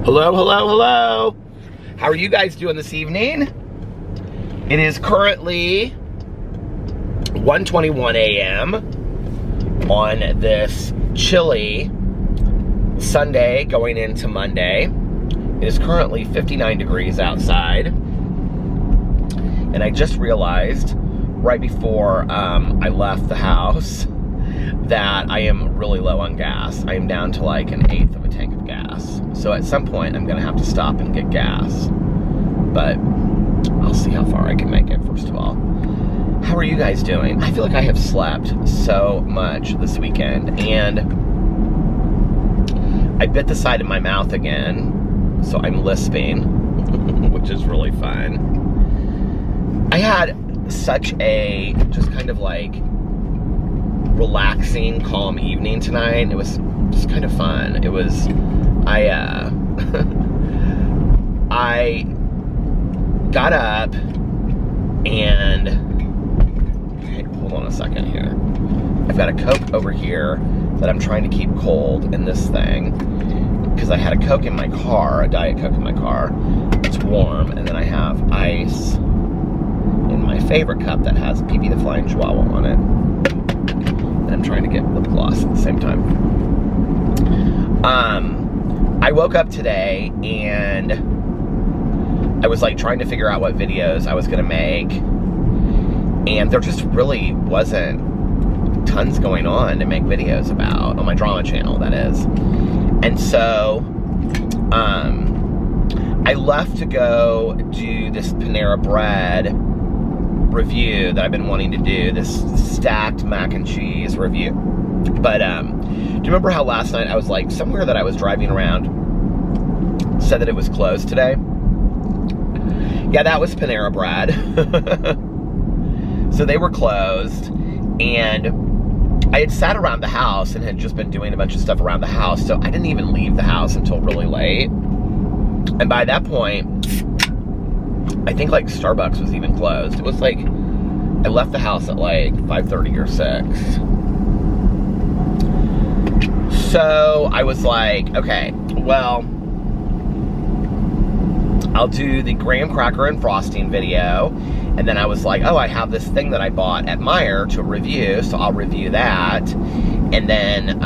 Hello, hello, hello. How are you guys doing this evening? It is currently 1:21 a.m. on this chilly Sunday going into Monday. It is currently 59 degrees outside. And I just realized right before I left the house that I am really low on gas. I am down to like an eighth of a tank of gas. So at some point I'm gonna have to stop and get gas. But I'll see how far I can make it first of all. How are you guys doing? I feel like I have slept so much this weekend and I bit the side of my mouth again, so I'm lisping, which is really fun. I had such a just kind of like relaxing, calm evening tonight. It was just kind of fun. It was, I got up and, okay, hold on a second here. I've got a Coke over here that I'm trying to keep cold in this thing because I had a Coke in my car, a Diet Coke in my car. It's warm, and then I have ice in my favorite cup that has Pee-Pee the Flying Chihuahua on it. And I'm trying to get lip gloss at the same time. I woke up today and I was like trying to figure out what videos I was gonna make, and there just really wasn't tons going on to make videos about on my drama channel, that is. And so I left to go do this Panera Bread review that I've been wanting to do, this stacked mac and cheese review. But do you remember how last night I was like, somewhere that I was driving around said that it was closed today? Yeah, that was Panera Bread. So they were closed, and I had sat around the house and had just been doing a bunch of stuff around the house, so I didn't even leave the house until really late. And by that point, I think like Starbucks was even closed. It was like, I left the house at like 5:30 or 6. So I was like, okay, well, I'll do the graham cracker and frosting video. And then I was like, oh, I have this thing that I bought at Meijer to review, so I'll review that. And then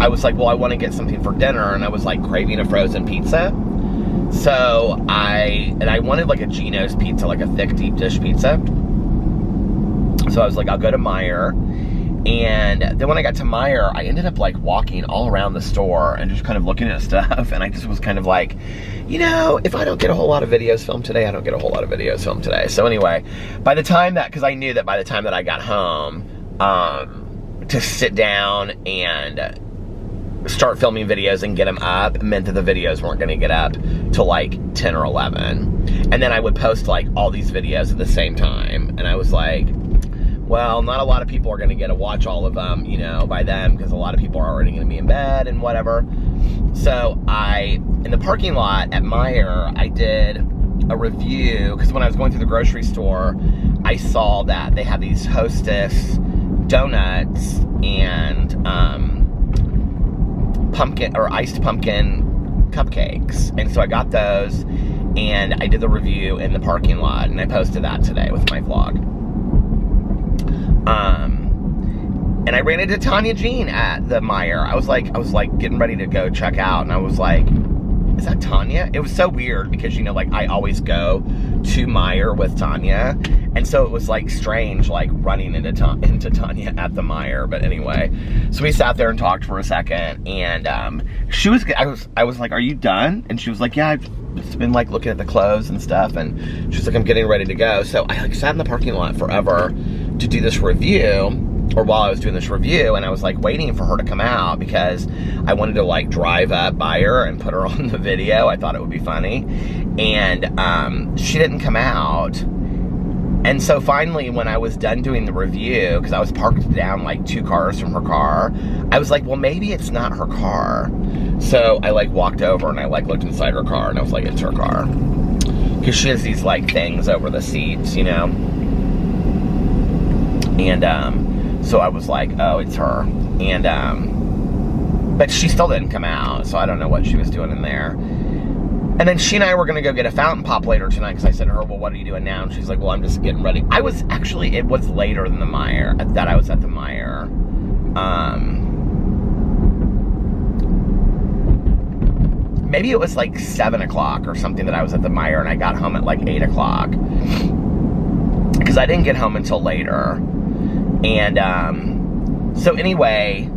I was like, well, I want to get something for dinner, and I was like craving a frozen pizza. So I wanted like a Geno's pizza, like a thick deep dish pizza. So I was like, I'll go to Meijer. And then when I got to Meijer, I ended up like walking all around the store and just kind of looking at stuff. And I just was kind of like, you know, if I don't get a whole lot of videos filmed today, I don't get a whole lot of videos filmed today. So anyway, by the time that, because I knew that by the time that I got home, to sit down and start filming videos and get them up meant that the videos weren't going to get up till like 10 or 11. And then I would post like all these videos at the same time. And I was like, well, not a lot of people are going to get to watch all of them, you know, by then, because a lot of people are already going to be in bed and whatever. So in the parking lot at Meijer, I did a review, because when I was going through the grocery store, I saw that they had these Hostess donuts and pumpkin or iced pumpkin cupcakes. And so I got those and I did the review in the parking lot, and I posted that today with my vlog. And I ran into Tanya Jean at the Meijer. I was like getting ready to go check out, and I was like, is that Tanya? It was so weird because, you know, like I always go to Meijer with Tanya, and so it was like strange, like running into Tanya at the Meijer. But anyway, so we sat there and talked for a second, and she was, I was like, are you done? And she was like, yeah, I've just been like looking at the clothes and stuff, and she was like, I'm getting ready to go. So I like sat in the parking lot forever to do this review, or while I was doing this review, and I was like waiting for her to come out because I wanted to like drive up by her and put her on the video. I thought it would be funny. And she didn't come out. And so finally, when I was done doing the review, because I was parked down like 2 cars from her car, I was like, well, maybe it's not her car. So I like walked over and I like looked inside her car, and I was like, it's her car. Because she has these like things over the seats, you know? And so I was like, oh, it's her. And But she still didn't come out, so I don't know what she was doing in there. And then she and I were going to go get a fountain pop later tonight, because I said to her, well, what are you doing now? And she's like, well, I'm just getting ready. It was later than the Meijer, that I was at the Meijer. Maybe it was like 7 o'clock or something that I was at the Meijer, and I got home at like 8 o'clock. Because I didn't get home until later. And so anyway,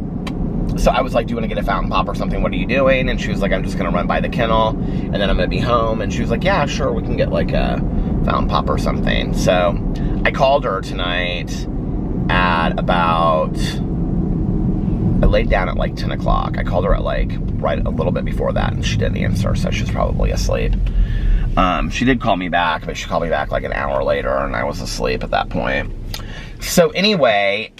so I was like, do you want to get a fountain pop or something? What are you doing? And she was like, I'm just going to run by the kennel, and then I'm going to be home. And she was like, yeah, sure, we can get like a fountain pop or something. So I called her tonight at about, I laid down at like 10 o'clock. I called her at like right a little bit before that, and she didn't answer, so she was probably asleep. She did call me back, but she called me back like an hour later, and I was asleep at that point. So anyway,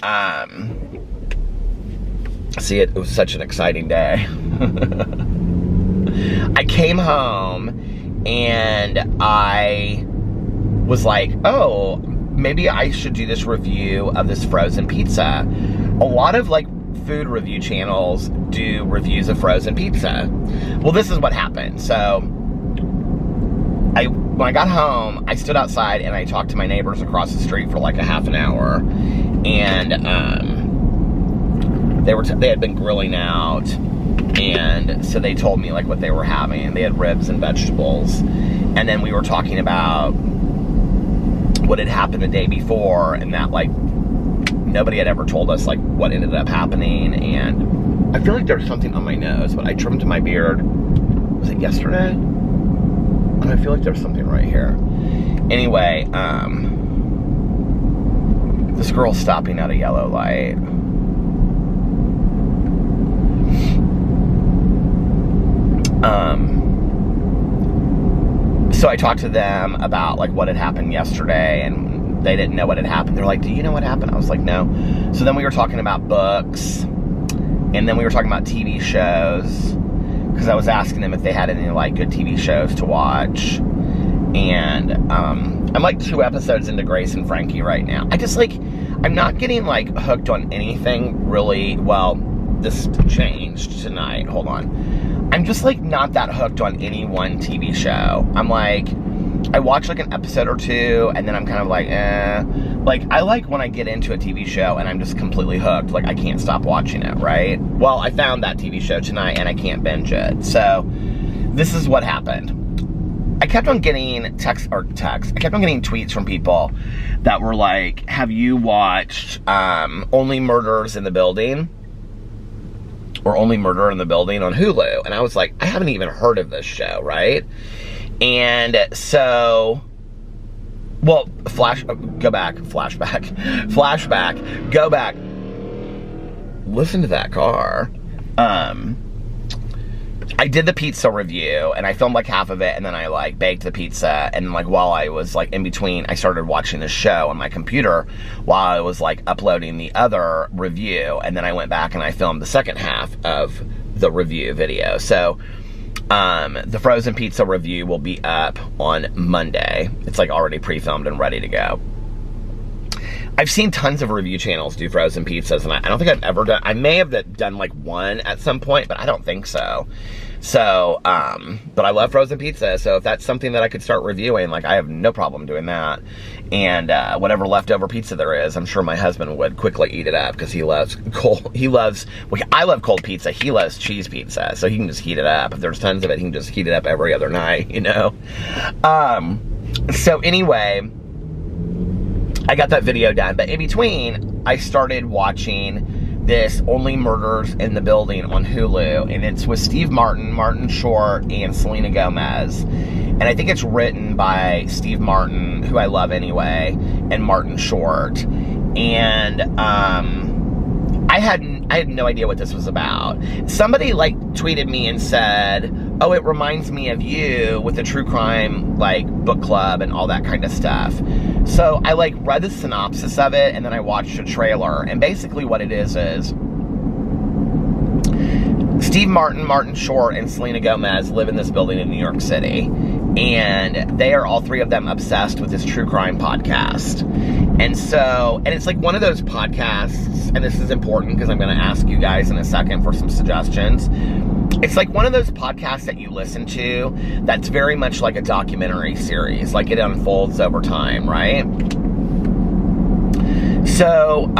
see, it was such an exciting day. I came home, and I was like, oh, maybe I should do this review of this frozen pizza. A lot of like food review channels do reviews of frozen pizza. Well, this is what happened. So when I got home, I stood outside and I talked to my neighbors across the street for like a half an hour, and they had been grilling out, and so they told me like what they were having. They had ribs and vegetables, and then we were talking about what had happened the day before, and that like nobody had ever told us like what ended up happening. And I feel like there's something on my nose, but I trimmed my beard, was it yesterday? And I feel like there's something right here. Anyway, this girl's stopping at a yellow light. So I talked to them about like what had happened yesterday, and they didn't know what had happened. They're like, do you know what happened? I was like, no. So then we were talking about books, and then we were talking about TV shows, because I was asking them if they had any like good TV shows to watch. And I'm like 2 episodes into Grace and Frankie right now. I'm not getting like hooked on anything really. Well, this changed tonight. Hold on. I'm just like not that hooked on any one TV show. I'm like, I watch like an episode or two, and then I'm kind of like, eh. Like, I like when I get into a TV show and I'm just completely hooked. Like, I can't stop watching it, right? Well, I found that TV show tonight, and I can't binge it. So, this is what happened. I kept on getting I kept on getting tweets from people that were like, have you watched Only Murders in the Building? Or Only Murder in the Building on Hulu? And I was like, I haven't even heard of this show, right? And so, well, flashback, go back, listen to that car. I did the pizza review, and I filmed like half of it, and then I like baked the pizza, and like while I was like in between, I started watching the show on my computer while I was like uploading the other review, and then I went back and I filmed the second half of the review video. So the frozen pizza review will be up on Monday. It's like already pre-filmed and ready to go. I've seen tons of review channels do frozen pizzas, and I don't think I've ever done, I may have done like one at some point, but I don't think so. So, but I love frozen pizza, so if that's something that I could start reviewing, like I have no problem doing that. And whatever leftover pizza there is, I'm sure my husband would quickly eat it up, because I love cold pizza, he loves cheese pizza, so he can just heat it up. If there's tons of it, he can just heat it up every other night, you know? So anyway, I got that video done, but in between, I started watching this Only Murders in the Building on Hulu, and it's with Steve Martin, Martin Short, and Selena Gomez. And I think it's written by Steve Martin, who I love anyway, and Martin Short. And I had no idea what this was about. Somebody like tweeted me and said, oh, it reminds me of you, with the true crime like book club and all that kind of stuff. So I like read the synopsis of it, and then I watched a trailer, and basically what it is Steve Martin, Martin Short, and Selena Gomez live in this building in New York City, And they are, all three of them, obsessed with this true crime podcast. And it's like one of those podcasts, and this is important because I'm going to ask you guys in a second for some suggestions. It's like one of those podcasts that you listen to that's very much like a documentary series. Like, it unfolds over time, right? So,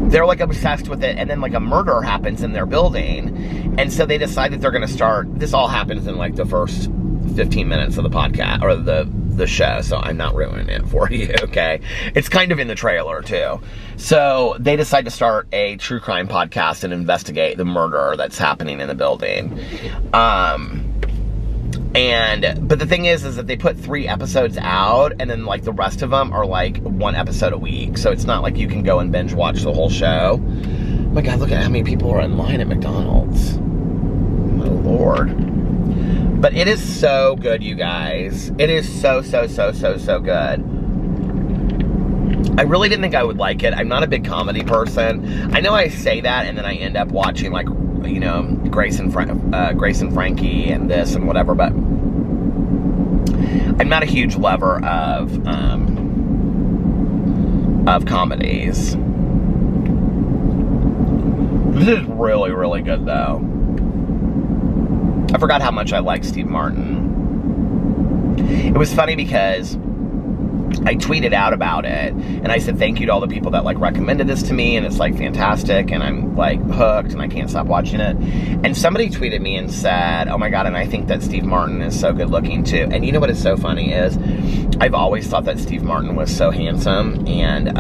they're like obsessed with it, and then like a murder happens in their building, and so they decide that they're going to start. This all happens in like the first 15 minutes of the podcast, or the show, so I'm not ruining it for you, okay? It's kind of in the trailer too. So they decide to start a true crime podcast and investigate the murder that's happening in the building. But the thing is that they put 3 episodes out, and then like the rest of them are like 1 episode a week. So it's not like you can go and binge watch the whole show. Oh my God, look at how many people are in line at McDonald's. My Lord. But it is so good, you guys. It is so good. I really didn't think I would like it. I'm not a big comedy person. I know I say that, and then I end up watching, like, you know, Grace and Frankie and this and whatever, but I'm not a huge lover of comedies. This is really, really good, though. I forgot how much I like Steve Martin. It was funny because I tweeted out about it, and I said thank you to all the people that like recommended this to me, and it's like fantastic, and I'm like hooked, and I can't stop watching it. And somebody tweeted me and said, oh my God, and I think that Steve Martin is so good looking too. And you know what is so funny is I've always thought that Steve Martin was so handsome, and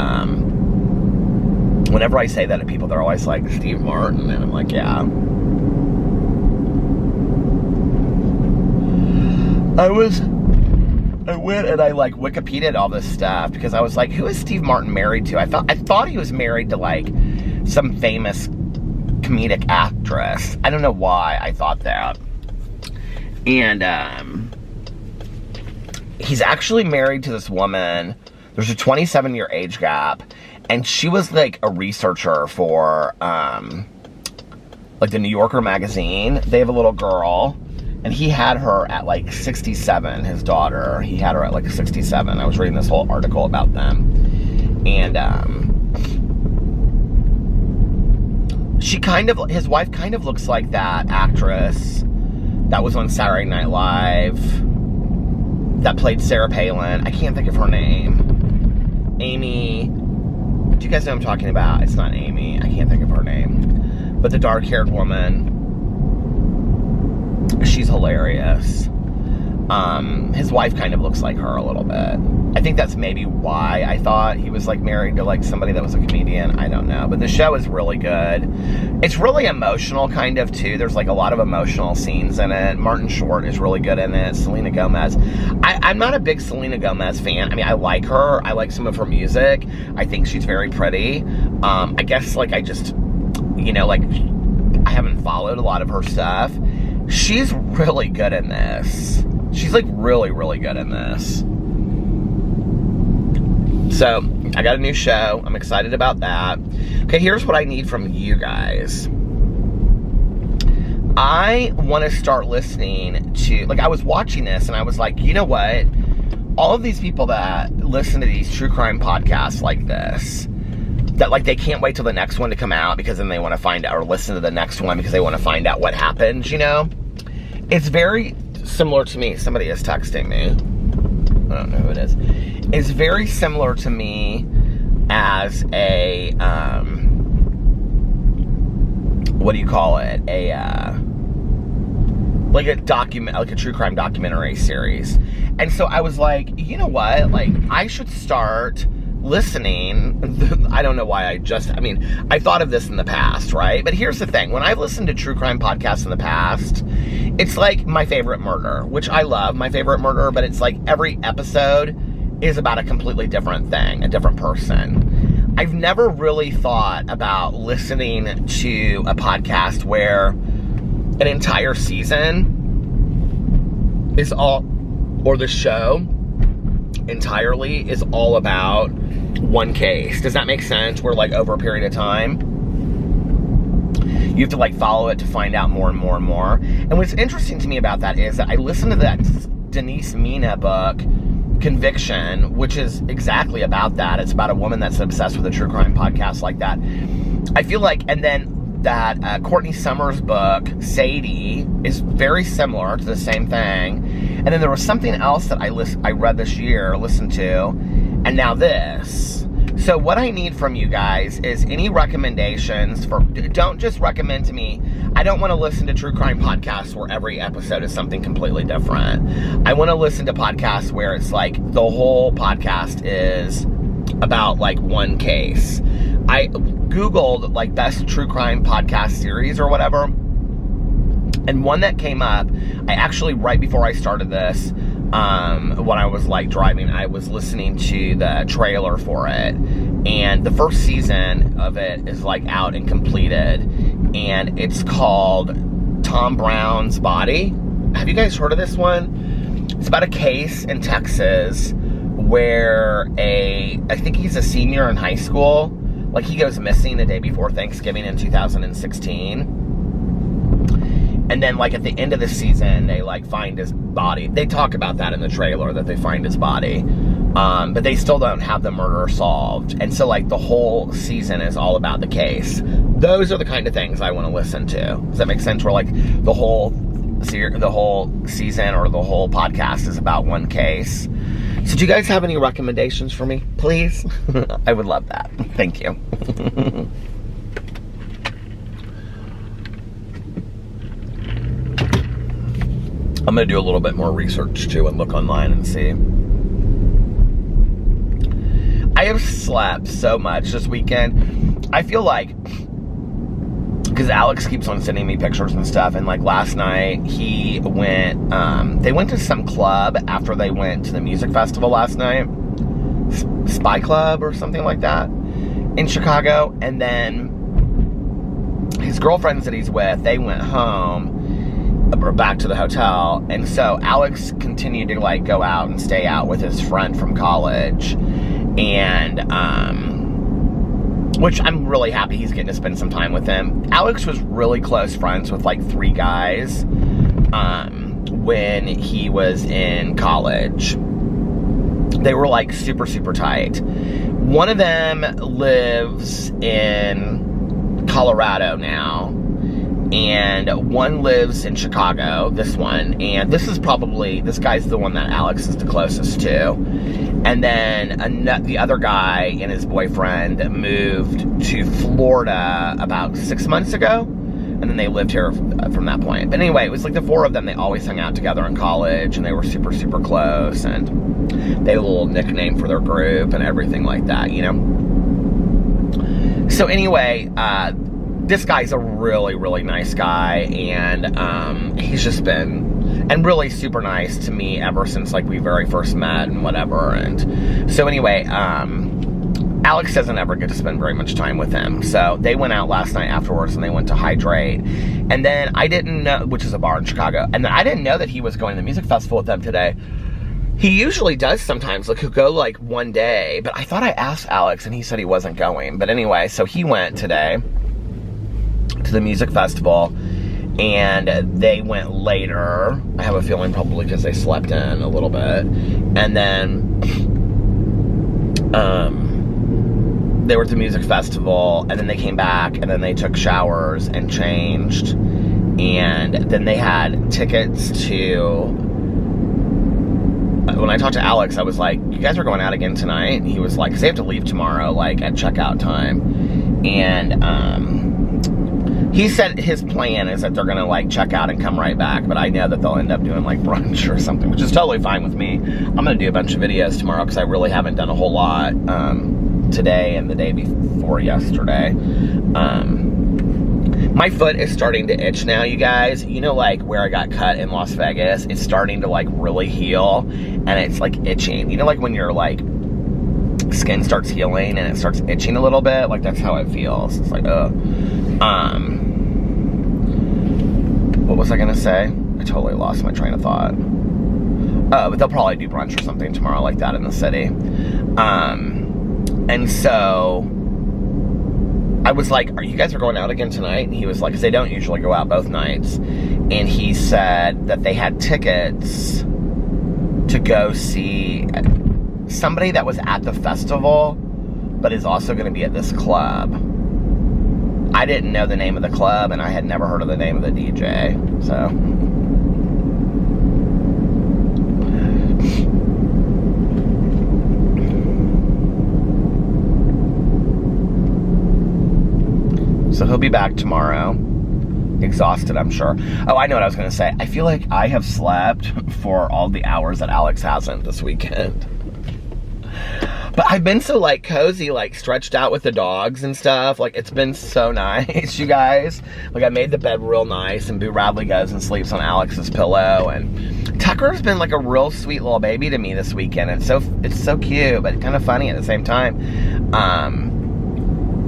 whenever I say that to people, they're always like, Steve Martin, and I'm like, yeah. I went and I like Wikipedia'd all this stuff because I was like, who is Steve Martin married to? I thought he was married to like some famous comedic actress. I don't know why I thought that. And he's actually married to this woman. There's a 27-year age gap, and she was like a researcher for like the New Yorker magazine. They have a little girl. And he had her at like 67, his daughter. He had her at like 67. I was reading this whole article about them. And his wife kind of looks like that actress that was on Saturday Night Live that played Sarah Palin. I can't think of her name. Amy. Do you guys know what I'm talking about? It's not Amy. I can't think of her name. But the dark-haired woman. She's hilarious. His wife kind of looks like her a little bit. I think that's maybe why I thought he was like married to like somebody that was a comedian. I don't know. But the show is really good. It's really emotional kind of too. There's like a lot of emotional scenes in it. Martin Short is really good in it. Selena Gomez. I'm not a big Selena Gomez fan. I mean, I like her. I like some of her music. I think she's very pretty. I guess like I just, you know, like I haven't followed a lot of her stuff. She's really good in this. She's like really, really good in this. So, I got a new show. I'm excited about that. Okay, here's what I need from you guys. I want to start listening to, like, I was watching this and I was like, you know what? All of these people that listen to these true crime podcasts like this, that like they can't wait till the next one to come out because then they want to find out, or listen to the next one because they want to find out what happens, you know? It's very similar to me. Somebody is texting me. I don't know who it is. It's very similar to me as a, what do you call it? Like a true crime documentary series. And so I was like, you know what? Like, I should start listening. I don't know why I thought of this in the past, right? But here's the thing. When I've listened to true crime podcasts in the past, it's like My Favorite Murder, which I love My Favorite Murder, but it's like every episode is about a completely different thing, a different person. I've never really thought about listening to a podcast where an entire season is or the show entirely is all about one case. Does that make sense? Where like over a period of time, You have to like follow it to find out more and more and more. And what's interesting to me about that is that I listened to that Denise Mina book, Conviction, which is exactly about that. It's about a woman that's obsessed with a true crime podcast like that. I feel like, and then that Courtney Summers book, Sadie, is very similar to the same thing. And then there was something else that I read this year, listened to, and now this. So what I need from you guys is any recommendations for, don't just recommend to me, I don't want to listen to true crime podcasts where every episode is something completely different. I want to listen to podcasts where it's like the whole podcast is about like one case. I Googled like best true crime podcast series or whatever, and one that came up, I actually, right before I started this, when I was like driving, I was listening to the trailer for it, and the first season of it is like out and completed, and it's called Tom Brown's Body. Have you guys heard of this one? It's about a case in Texas where I think he's a senior in high school, like he goes missing the day before Thanksgiving in 2016. And then, like, at the end of the season, they, like, find his body. They talk about that in the trailer, that they find his body. But they still don't have the murder solved. And so, like, the whole season is all about the case. Those are the kind of things I want to listen to. Does that make sense? Where, like, the whole season or the whole podcast is about one case. So do you guys have any recommendations for me, please? I would love that. Thank you. I'm going to do a little bit more research, too, and look online and see. I have slept so much this weekend. I feel like, because Alex keeps on sending me pictures and stuff, and, like, last night, he went, they went to some club after they went to the music festival last night. Spy Club or something like that in Chicago. And then his girlfriends that he's with, they went home, or back to the hotel, and so Alex continued to like go out and stay out with his friend from college, and which I'm really happy he's getting to spend some time with him. Alex was really close friends with like 3 guys when he was in college. They were like super, super tight. One of them lives in Colorado now, and one lives in Chicago, this one, and this guy's the one that Alex is the closest to. And then the other guy and his boyfriend moved to Florida about 6 months ago, and then they lived here from that point. But anyway, it was like the 4 of them, they always hung out together in college, and they were super, super close, and they had a little nickname for their group and everything like that, you know? So anyway, this guy's a really, really nice guy, and he's just been, and really super nice to me ever since, like, we very first met and whatever. And so anyway, Alex doesn't ever get to spend very much time with him. So they went out last night afterwards, and they went to Hydrate. And then I didn't know, which is a bar in Chicago, and then I didn't know that he was going to the music festival with them today. He usually does sometimes, like, he'll go, like, one day, but I thought I asked Alex, and he said he wasn't going. But anyway, so he went today to the music festival, and they went later. I have a feeling probably because they slept in a little bit. And then they were at the music festival, and then they came back, and then they took showers and changed, and then they had tickets to, when I talked to Alex, I was like, you guys are going out again tonight? And he was like, because they have to leave tomorrow, like, at checkout time. And he said his plan is that they're going to, like, check out and come right back, but I know that they'll end up doing, like, brunch or something, which is totally fine with me. I'm going to do a bunch of videos tomorrow because I really haven't done a whole lot today and the day before yesterday. My foot is starting to itch now, you guys. You know, like, where I got cut in Las Vegas, it's starting to, like, really heal, and it's, like, itching. You know, like, when your, like, skin starts healing and it starts itching a little bit? Like, that's how it feels. It's like, ugh. What was I gonna say? I totally lost my train of thought. Oh, but they'll probably do brunch or something tomorrow like that in the city. And so I was like, are you guys going out again tonight? And he was like, because they don't usually go out both nights. And he said that they had tickets to go see somebody that was at the festival, but is also going to be at this club. I didn't know the name of the club, and I had never heard of the name of the DJ, so. So he'll be back tomorrow. Exhausted, I'm sure. Oh, I know what I was going to say. I feel like I have slept for all the hours that Alex hasn't this weekend. But I've been so, like, cozy, like, stretched out with the dogs and stuff. Like, it's been so nice, you guys. Like, I made the bed real nice, and Boo Radley goes and sleeps on Alex's pillow. And Tucker's been, like, a real sweet little baby to me this weekend. It's so cute, but kind of funny at the same time.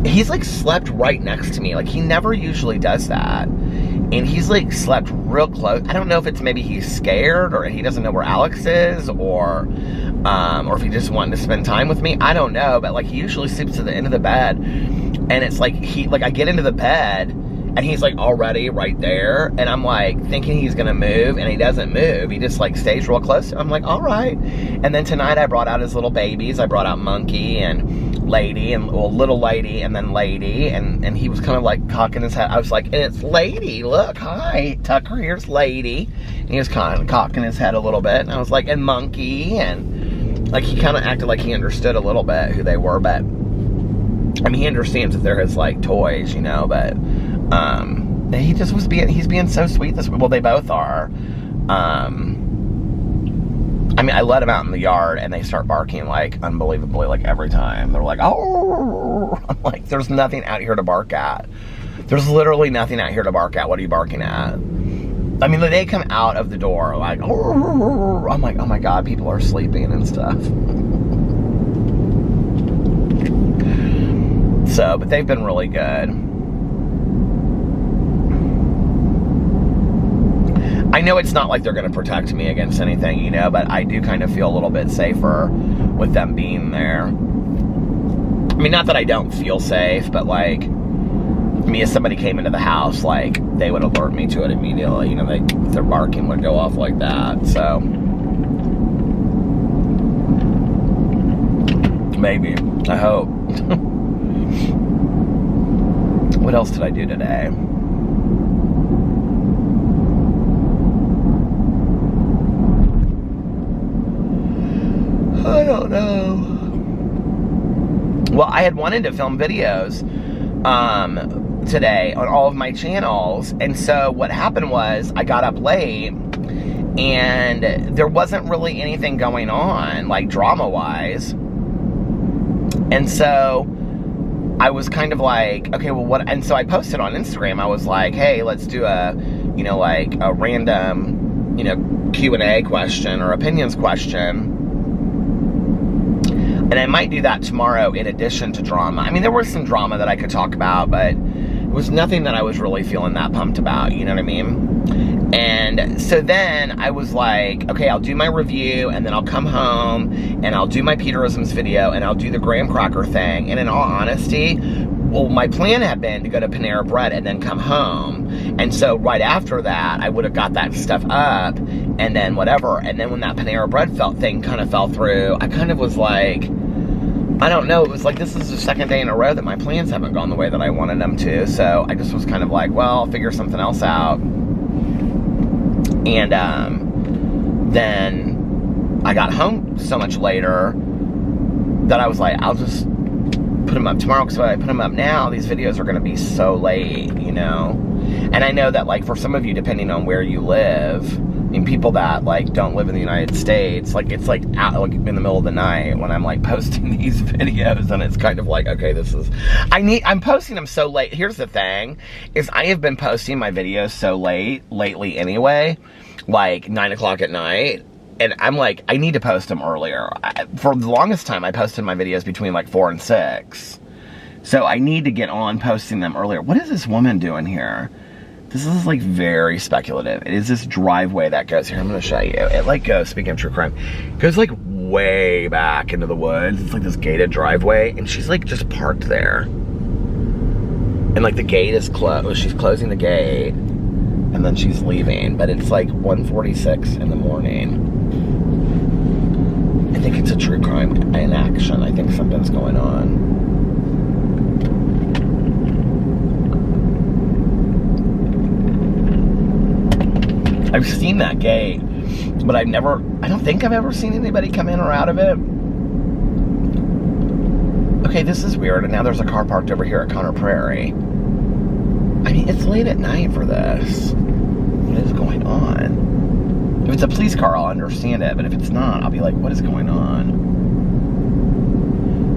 He's, like, slept right next to me. Like, he never usually does that. And he's, like, slept real close. I don't know if it's maybe he's scared, or he doesn't know where Alex is, or if he just wanted to spend time with me. I don't know, but, like, he usually sleeps to the end of the bed. And it's like, I get into the bed, and he's, like, already right there. And I'm, like, thinking he's gonna move, and he doesn't move. He just, like, stays real close. I'm like, all right. And then tonight I brought out his little babies. I brought out Monkey and Lady, and well, little Lady, and then Lady, and he was kind of like cocking his head. I was like, and it's Lady, look, hi, Tucker, here's Lady. And he was kind of cocking his head a little bit, and I was like, and Monkey, and like, he kind of acted like he understood a little bit who they were, but, I mean, he understands that they're his, like, toys, you know, but, he just was he's being so sweet this week. Well, they both are. I mean, I let them out in the yard, and they start barking, like, unbelievably, like, every time. They're like, oh, I'm like, there's nothing out here to bark at. There's literally nothing out here to bark at. What are you barking at? I mean, they come out of the door, like, oh, I'm like, oh my God, people are sleeping and stuff. So, but they've been really good. I know it's not like they're going to protect me against anything, you know, but I do kind of feel a little bit safer with them being there. I mean, not that I don't feel safe, but, like, if somebody came into the house, like, they would alert me to it immediately. You know, their barking would go off like that, so. Maybe. I hope. What else did I do today? I don't know. Well, I had wanted to film videos today on all of my channels, and so what happened was I got up late, and there wasn't really anything going on, like, drama-wise, and so I was kind of like, okay, well, what, and so I posted on Instagram. I was like, hey, let's do a, you know, like, a random, you know, Q&A question or opinions question. And I might do that tomorrow in addition to drama. I mean, there was some drama that I could talk about, but it was nothing that I was really feeling that pumped about, you know what I mean? And so then I was like, okay, I'll do my review, and then I'll come home, and I'll do my Peterisms video, and I'll do the graham cracker thing. And in all honesty, well, my plan had been to go to Panera Bread and then come home. And so right after that, I would have got that stuff up, and then whatever. And then when that Panera Bread thing kind of fell through, I kind of was like, I don't know, it was like, this is the second day in a row that my plans haven't gone the way that I wanted them to. So I just was kind of like, well, I'll figure something else out. And then I got home so much later that I was like, I'll just put them up tomorrow, because when I put them up now, these videos are going to be so late, you know? And I know that, like, for some of you, depending on where you live, I mean, people that, like, don't live in the United States, like, it's, like, out, like, in the middle of the night when I'm, like, posting these videos, and it's kind of like, okay, this is, I'm posting them so late. Here's the thing, is I have been posting my videos so late, lately anyway, like, 9 o'clock at night, and I'm like, I need to post them earlier. For the longest time, I posted my videos between, like, 4 and 6. So I need to get on posting them earlier. What is this woman doing here? This is, like, very speculative. It is this driveway that goes here. I'm going to show you. It, like, goes, speaking of true crime, goes, like, way back into the woods. It's, like, this gated driveway. And she's, like, just parked there. And like the gate is closed. She's closing the gate. And then she's leaving. But it's like 1:46 in the morning. I think it's a true crime in action. I think something's going on. I've seen that gate, but I don't think I've ever seen anybody come in or out of it. Okay, this is weird, and now there's a car parked over here at Conner Prairie. I mean, it's late at night for this. What is going on? If it's a police car, I'll understand it, but if it's not, I'll be like, what is going on?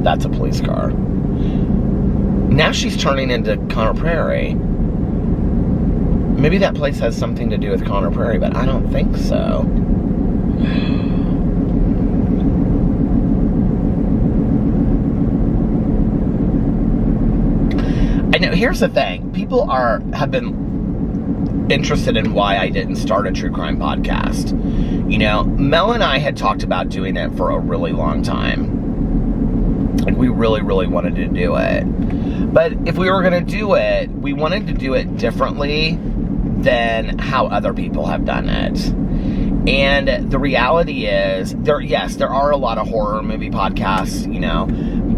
That's a police car. Now she's turning into Conner Prairie. Maybe that place has something to do with Conner Prairie, but I don't think so. I know, here's the thing. People have been interested in why I didn't start a true crime podcast. You know, Mel and I had talked about doing it for a really long time. Like, we really, really wanted to do it. But if we were going to do it, we wanted to do it differently than how other people have done it. And the reality is, there are a lot of horror movie podcasts, you know,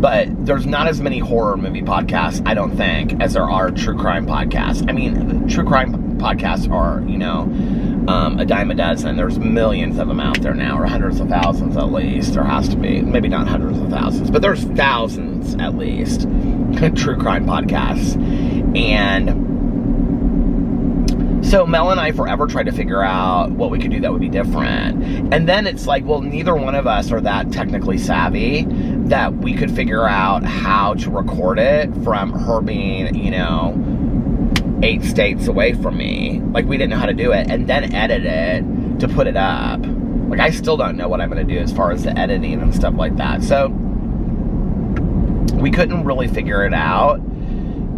but there's not as many horror movie podcasts, I don't think, as there are true crime podcasts. I mean, true crime podcasts are, you know, a dime a dozen. There's millions of them out there now, or hundreds of thousands at least. There has to be. Maybe not hundreds of thousands, but there's thousands at least true crime podcasts. And so Mel and I forever tried to figure out what we could do that would be different. And then it's like, well, neither one of us are that technically savvy that we could figure out how to record it from her being, you know, 8 states away from me. Like, we didn't know how to do it. And then edit it to put it up. Like, I still don't know what I'm going to do as far as the editing and stuff like that. So we couldn't really figure it out.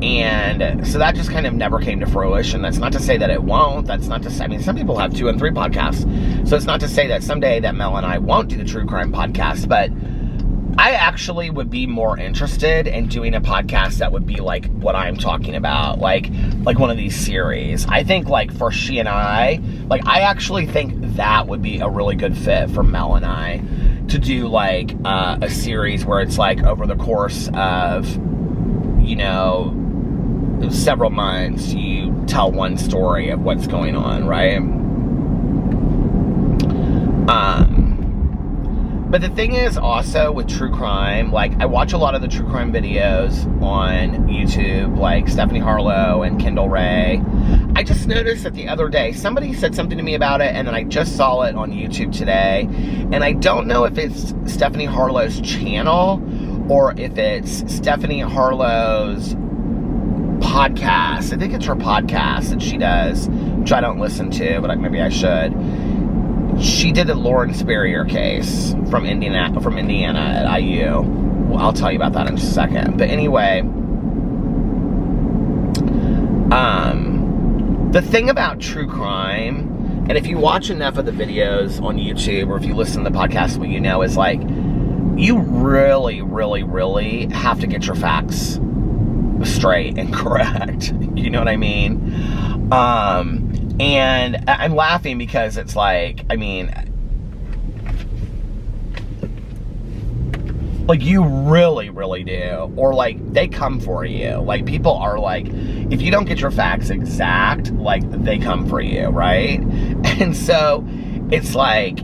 And so that just kind of never came to fruition. That's not to say that it won't. That's not to say, I mean, some people have 2 and 3 podcasts. So it's not to say that someday that Mel and I won't do the true crime podcast. But I actually would be more interested in doing a podcast that would be like what I'm talking about. Like one of these series. I think like for she and I, like I actually think that would be a really good fit for Mel and I. To do like a series where it's like over the course of, you know, several months, you tell one story of what's going on, right? But the thing is also with true crime, like I watch a lot of the true crime videos on YouTube, like Stephanie Harlow and Kendall Ray. I just noticed that the other day, somebody said something to me about it, and then I just saw it on YouTube today, and I don't know if it's Stephanie Harlow's channel or if it's Stephanie Harlow's podcast. I think it's her podcast that she does, which I don't listen to, but maybe I should. She did the Lauren Spurrier case from Indiana at IU. Well, I'll tell you about that in just a second. But anyway, the thing about true crime, and if you watch enough of the videos on YouTube, or if you listen to the podcast, what you know is like, you really, really, really have to get your facts straight and correct. You know what I mean? And I'm laughing because it's like, I mean, like you really, really do. Or like they come for you. Like people are like, if you don't get your facts exact, like they come for you, right? And so it's like,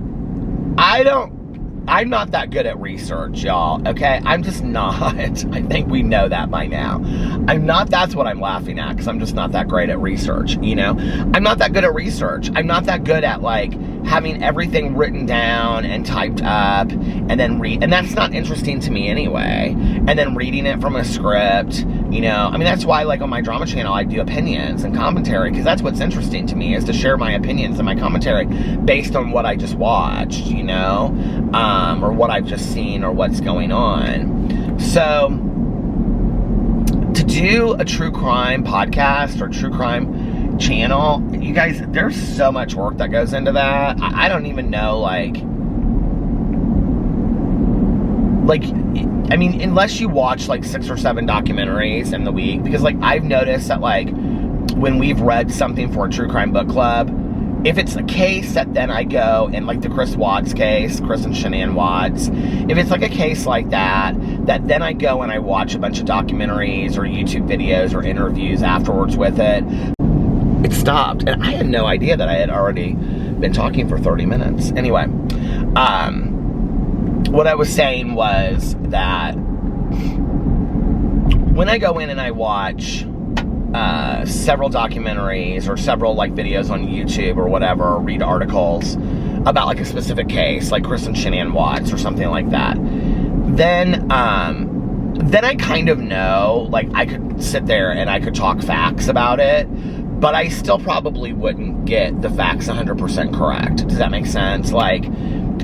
I'm not that good at research, y'all, okay? I'm just not. I think we know that by now. That's what I'm laughing at, because I'm just not that great at research, you know? I'm not that good at research. I'm not that good at, like, having everything written down and typed up, and then and that's not interesting to me anyway. And then reading it from a script, you know? I mean, that's why, like, on my drama channel, I do opinions and commentary, because that's what's interesting to me, is to share my opinions and my commentary based on what I just watched, you know? Or what I've just seen, or what's going on. So, to do a true crime podcast or true crime channel, you guys, there's so much work that goes into that. I don't even know, like like, I mean, unless you watch like 6 or 7 documentaries in the week, because like I've noticed that like when we've read something for a true crime book club, if it's a case that then I go and like the Chris Watts case, Chris and Shanann Watts, if it's like a case like that then I go and I watch a bunch of documentaries or YouTube videos or interviews afterwards with it, it stopped. And I had no idea that I had already been talking for 30 minutes. Anyway, what I was saying was that when I go in and I watch several documentaries or several like videos on YouTube or whatever, or read articles about like a specific case, like Chris and Shanann Watts or something like that, then I kind of know, like I could sit there and I could talk facts about it, but I still probably wouldn't get the facts 100% correct. Does that make sense? Like,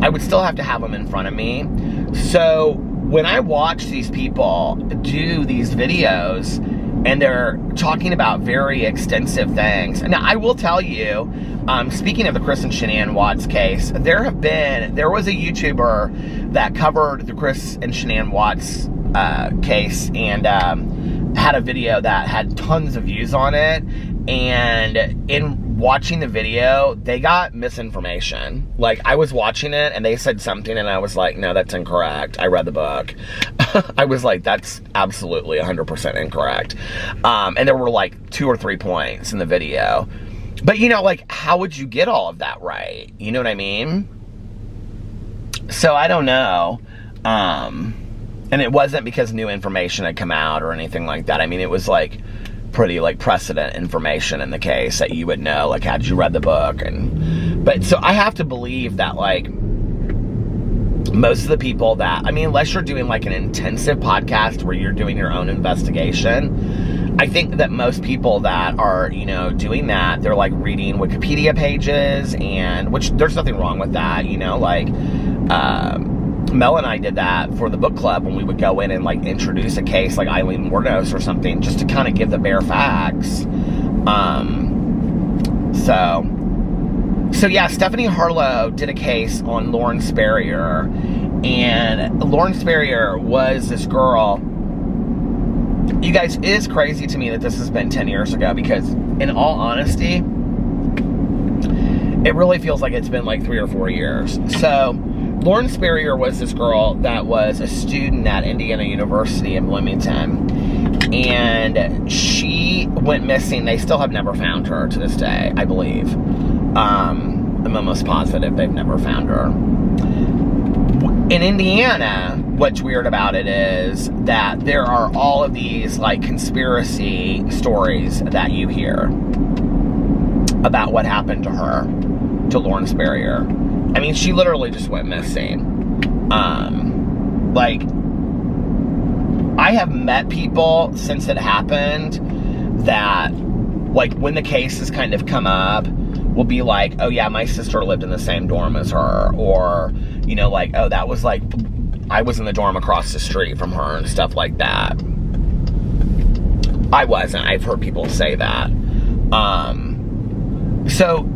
I would still have to have them in front of me. So when I watch these people do these videos and they're talking about very extensive things. Now, I will tell you, speaking of the Chris and Shanann Watts case, there was a YouTuber that covered the Chris and Shanann Watts case and had a video that had tons of views on it. And in watching the video, they got misinformation. Like, I was watching it and they said something and I was like, no, that's incorrect. I read the book. I was like, that's absolutely 100% incorrect. And there were like 2 or 3 points in the video. But you know, like, how would you get all of that right? You know what I mean? So I don't know. And it wasn't because new information had come out or anything like that. I mean, it was like pretty like precedent information in the case that you would know, like, had you read the book. But so I have to believe that like most of the people that, I mean, unless you're doing like an intensive podcast where you're doing your own investigation, I think that most people that are, you know, doing that, they're like reading Wikipedia pages, and which there's nothing wrong with that, you know, like Mel and I did that for the book club when we would go in and like introduce a case like Eileen Wuornos or something, just to kind of give the bare facts. So yeah, Stephanie Harlow did a case on Lauren Sperrier, and Lauren Sperrier was this girl. You guys, it is crazy to me that this has been 10 years ago, because in all honesty, it really feels like it's been like 3 or 4 years. So Lauren Sperrier was this girl that was a student at Indiana University in Bloomington, and she went missing. They still have never found her to this day, I believe. I'm almost positive they've never found her. In Indiana, what's weird about it is that there are all of these like conspiracy stories that you hear about what happened to her, to Lauren Sperrier. I mean, she literally just went missing. Like, I have met people since it happened that, like, when the case has kind of come up, will be like, oh yeah, my sister lived in the same dorm as her, or, you know, like, oh, that was like, I was in the dorm across the street from her and stuff like that. I wasn't. I've heard people say that. So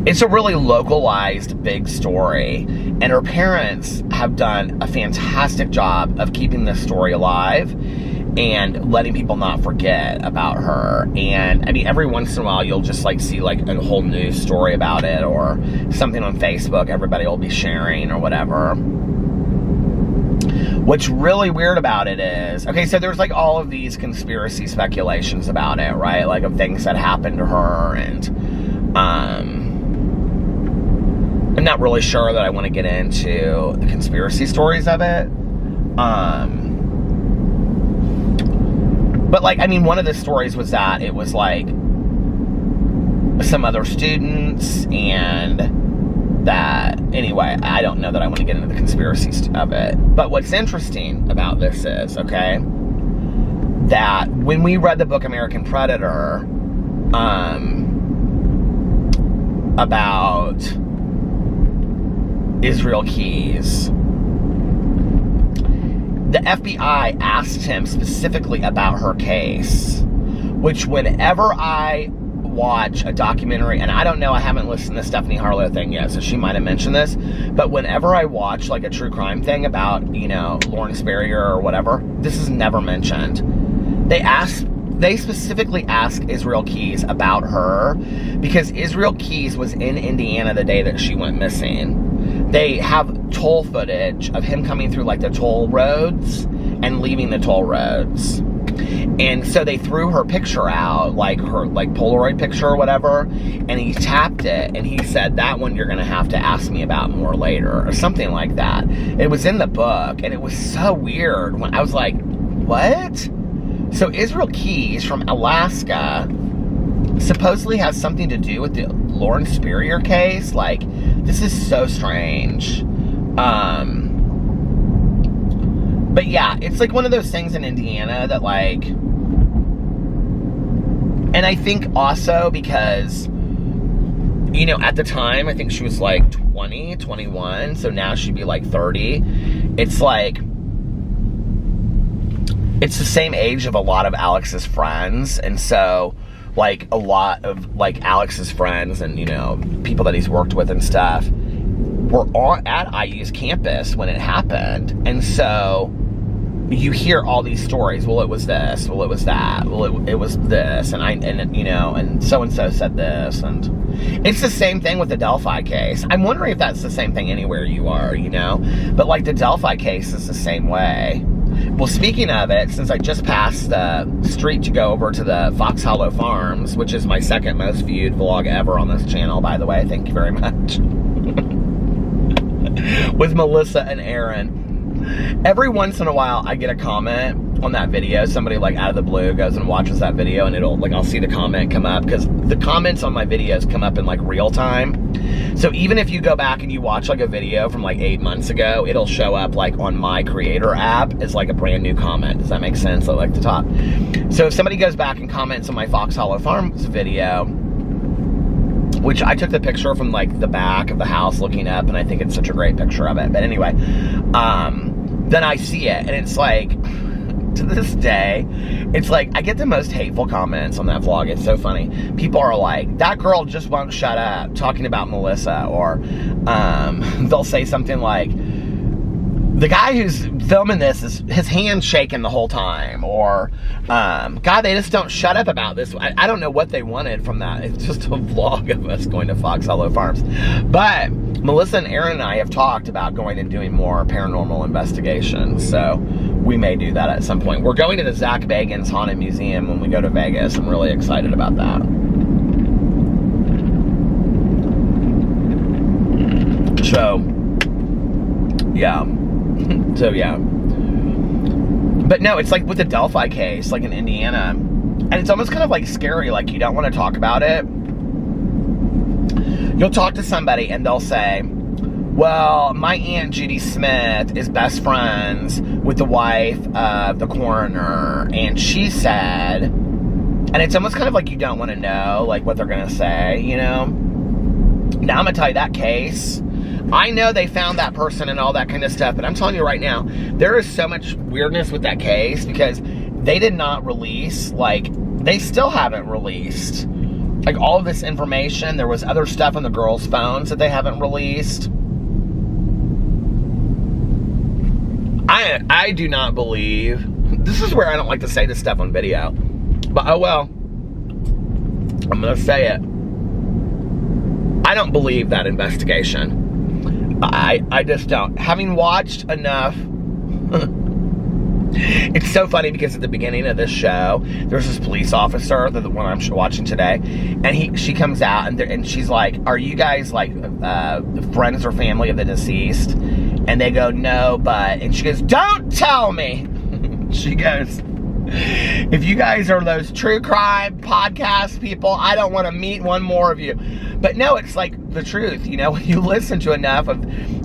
it's a really localized big story, and her parents have done a fantastic job of keeping this story alive and letting people not forget about her. And I mean, every once in a while you'll just like see like a whole news story about it, or something on Facebook everybody will be sharing or whatever. What's really weird about it is, okay, so there's like all of these conspiracy speculations about it, right? Like of things that happened to her, and I'm not really sure that I want to get into the conspiracy stories of it. But like, I mean, one of the stories was that it was like some other students, and that, anyway, I don't know that I want to get into the conspiracy of it. But what's interesting about this is, okay, that when we read the book American Predator, about Israel Keys, the FBI asked him specifically about her case, which whenever I watch a documentary, and I don't know, I haven't listened to the Stephanie Harlow thing yet, so she might have mentioned this, but whenever I watch like a true crime thing about, you know, Lauren Sperrier or whatever, this is never mentioned. They specifically ask Israel Keys about her because Israel Keys was in Indiana the day that she went missing. They have toll footage of him coming through like the toll roads and leaving the toll roads. And so they threw her picture out, like her like Polaroid picture or whatever, and he tapped it and he said, that one you're gonna have to ask me about more later, or something like that. It was in the book, and it was so weird when I was like, what? So Israel Keys from Alaska supposedly has something to do with the Lauren Sperrier case. Like, this is so strange. But yeah, it's like one of those things in Indiana that like, and I think also because, you know, at the time, I think she was like 20, 21, so now she'd be like 30. It's like, it's the same age of a lot of Alex's friends, and so like a lot of like Alex's friends and, you know, people that he's worked with and stuff were at IU's campus when it happened. And so you hear all these stories. Well, it was this. Well, it was that. Well, it was this. And you know, and so-and-so said this. And it's the same thing with the Delphi case. I'm wondering if that's the same thing anywhere you are, you know? But like the Delphi case is the same way. Well, speaking of it, since I just passed the street to go over to the Fox Hollow Farms, which is my second most viewed vlog ever on this channel, by the way, thank you very much, with Melissa and Aaron. Every once in a while, I get a comment on that video. Somebody like out of the blue goes and watches that video, and it'll like, I'll see the comment come up, because the comments on my videos come up in like real time. So even if you go back and you watch like a video from like 8 months ago, it'll show up like on my creator app as like a brand new comment. Does that make sense? I like to talk. So if somebody goes back and comments on my Fox Hollow Farms video, which I took the picture from like the back of the house looking up, and I think it's such a great picture of it. But anyway, then I see it, and it's like, to this day, it's like, I get the most hateful comments on that vlog. It's so funny. People are like, that girl just won't shut up, talking about Melissa, or they'll say something like, the guy who's filming this is his hand shaking the whole time, or God, they just don't shut up about this. I don't know what they wanted from that. It's just a vlog of us going to Fox Hollow Farms. But Melissa and Aaron and I have talked about going and doing more paranormal investigations, so we may do that at some point. We're going to the Zach Bagans Haunted Museum when we go to Vegas. I'm really excited about that. So, yeah. So, yeah. But no, it's like with the Delphi case, like in Indiana, and it's almost kind of like scary, like you don't want to talk about it. You'll talk to somebody and they'll say, well, my Aunt Judy Smith is best friends with the wife of the coroner, and she said, and it's almost kind of like you don't want to know, like, what they're going to say, you know? Now, I'm going to tell you that case, I know they found that person and all that kind of stuff, but I'm telling you right now, there is so much weirdness with that case, because they did not release, like, they still haven't released, like, all of this information. There was other stuff on the girls' phones that they haven't released. I do not believe, this is where I don't like to say this stuff on video, but oh well, I'm gonna say it. I don't believe that investigation. I just don't. Having watched enough, it's so funny because at the beginning of this show, there's this police officer, the one I'm watching today, and she comes out and she's like, "Are you guys like friends or family of the deceased?" And they go, "No, but," and she goes, "Don't tell me." She goes, "If you guys are those true crime podcast people, I don't want to meet one more of you." But no, it's like the truth, you know, when you listen to enough of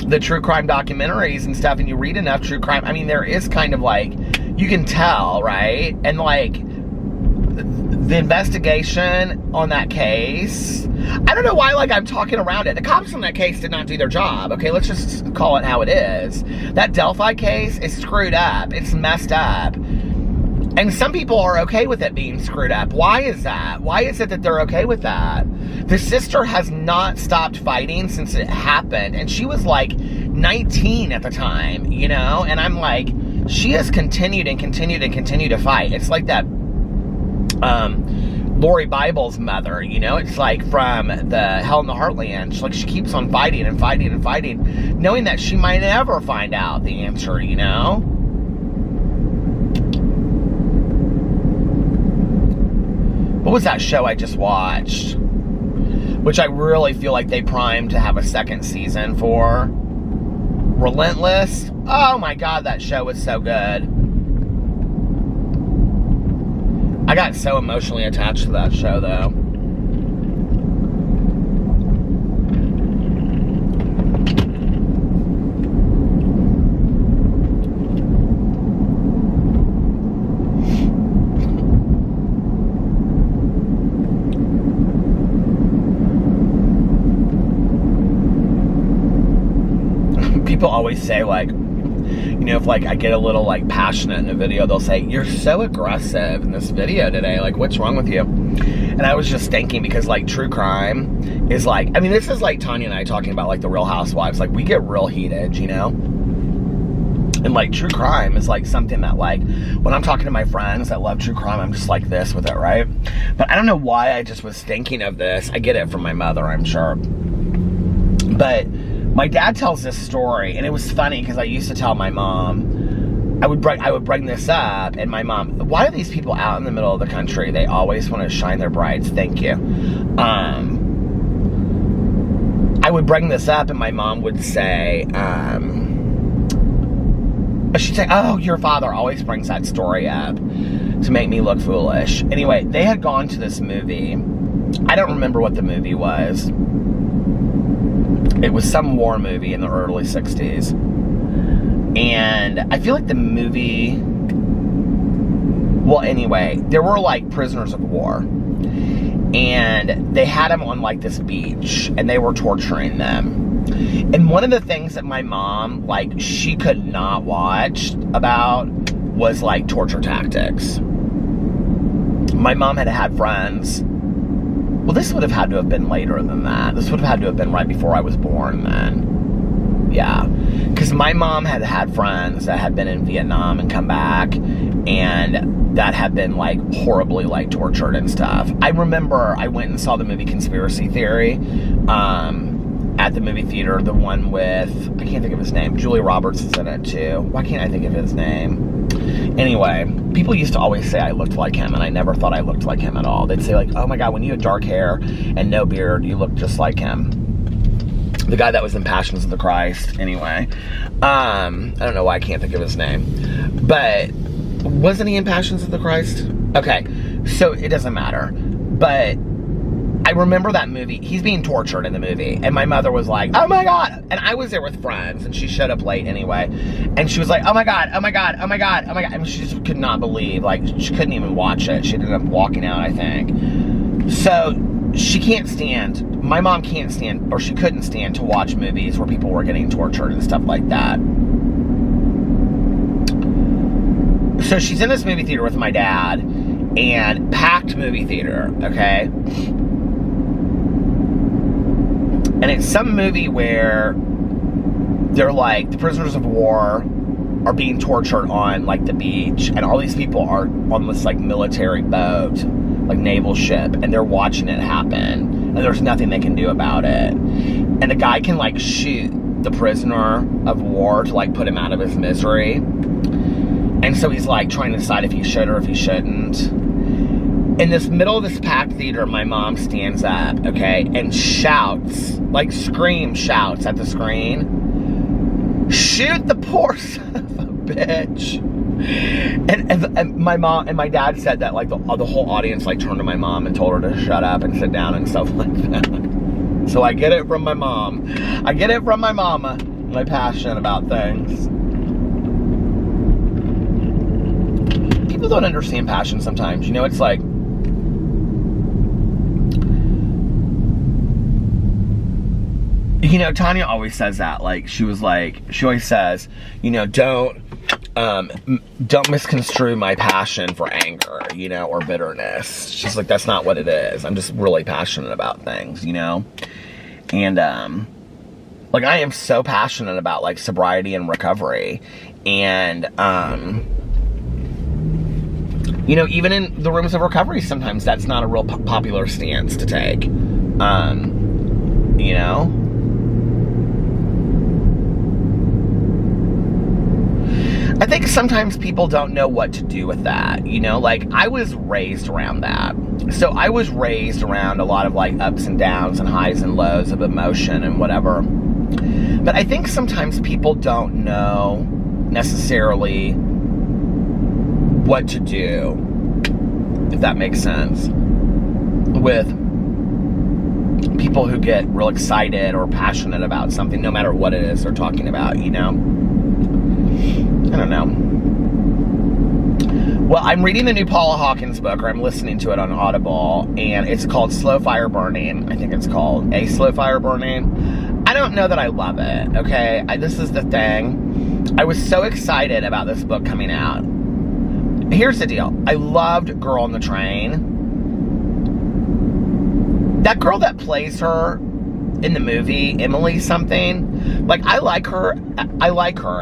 the true crime documentaries and stuff, and you read enough true crime, I mean, there is kind of like, you can tell, right? And like, the investigation on that case, I don't know why, like, I'm talking around it. The cops on that case did not do their job, okay? Let's just call it how it is. That Delphi case is screwed up. It's messed up. And some people are okay with it being screwed up. Why is that? Why is it that they're okay with that? The sister has not stopped fighting since it happened. And she was like 19 at the time, you know? And I'm like, she has continued and continued and continued to fight. It's like that Lori Bible's mother, you know? It's like from the Hell in the Heartland. She's like, she keeps on fighting and fighting and fighting, knowing that she might never find out the answer, you know? What was that show I just watched? Which I really feel like they primed to have a second season for. Relentless. Oh my God, that show was so good. I got so emotionally attached to that show, though. People always say, like, you know, if like I get a little like passionate in a video, they'll say, you're so aggressive in this video today, like what's wrong with you? And I was just thinking, because like true crime is like, I mean, this is like Tanya and I talking about like the Real Housewives, like we get real heated, you know? And like true crime is like something that like, when I'm talking to my friends that love true crime, I'm just like this with it, right? But I don't know why I just was thinking of this. I get it from my mother, I'm sure. But my dad tells this story, and it was funny because I used to tell my mom, I would bring this up, and my mom, why are these people out in the middle of the country? They always want to shine their brights. Thank you. I would bring this up, and my mom would say, she'd say, oh, your father always brings that story up to make me look foolish. Anyway, they had gone to this movie. I don't remember what the movie was. It was some war movie in the early 60s. And I feel like the movie... Well, anyway, there were, like, prisoners of war. And they had them on, like, this beach. And they were torturing them. And one of the things that my mom, like, she could not watch about was, like, torture tactics. My mom had friends... Well, this would have had to have been later than that. This would have had to have been right before I was born then. Yeah. Because my mom had friends that had been in Vietnam and come back, and that had been, like, horribly, like, tortured and stuff. I remember I went and saw the movie Conspiracy Theory at the movie theater. The one with, I can't think of his name. Julia Roberts is in it, too. Why can't I think of his name? Anyway, people used to always say I looked like him, and I never thought I looked like him at all. They'd say, like, oh my God, when you had dark hair and no beard, you look just like him. The guy that was in Passions of the Christ. Anyway, I don't know why I can't think of his name. But, wasn't he in Passions of the Christ? Okay, so it doesn't matter. But I remember that movie. He's being tortured in the movie. And my mother was like, oh my God. And I was there with friends. And she showed up late anyway. And she was like, oh my God, oh my God, oh my God, oh my God. And she just could not believe. Like, she couldn't even watch it. She ended up walking out, I think. So, she can't stand, my mom can't stand, or she couldn't stand to watch movies where people were getting tortured and stuff like that. So, she's in this movie theater with my dad. And packed movie theater, okay? And it's some movie where they're like, the prisoners of war are being tortured on like the beach, and all these people are on this like military boat, like naval ship, and they're watching it happen, and there's nothing they can do about it. And the guy can like shoot the prisoner of war to like put him out of his misery. And so he's like trying to decide if he should or if he shouldn't. In this middle of this packed theater, my mom stands up, okay, and shouts, like shouts at the screen, shoot the poor son of a bitch. And my mom and my dad said that, like, the whole audience, like, turned to my mom and told her to shut up and sit down and stuff like that. So I get it from my mom. I get it from my mama, my passion about things. People don't understand passion sometimes. You know, it's like, you know, Tanya always says that, like, she always says, you know, don't don't misconstrue my passion for anger, you know, or bitterness. She's like, that's not what it is. I'm just really passionate about things, you know? And, like, I am so passionate about, like, sobriety and recovery. And, you know, even in the rooms of recovery, sometimes that's not a real popular stance to take. You know? I think sometimes people don't know what to do with that, you know? Like, I was raised around that. So I was raised around a lot of, like, ups and downs and highs and lows of emotion and whatever. But I think sometimes people don't know necessarily what to do, if that makes sense, with people who get real excited or passionate about something, no matter what it is they're talking about, you know? I don't know. Well, I'm reading the new Paula Hawkins book, or I'm listening to it on Audible, and it's called Slow Fire Burning. I think it's called A Slow Fire Burning. I don't know that I love it, okay? This is the thing. I was so excited about this book coming out. Here's the deal. I loved Girl on the Train. That girl that plays her in the movie, Emily something, like, I like her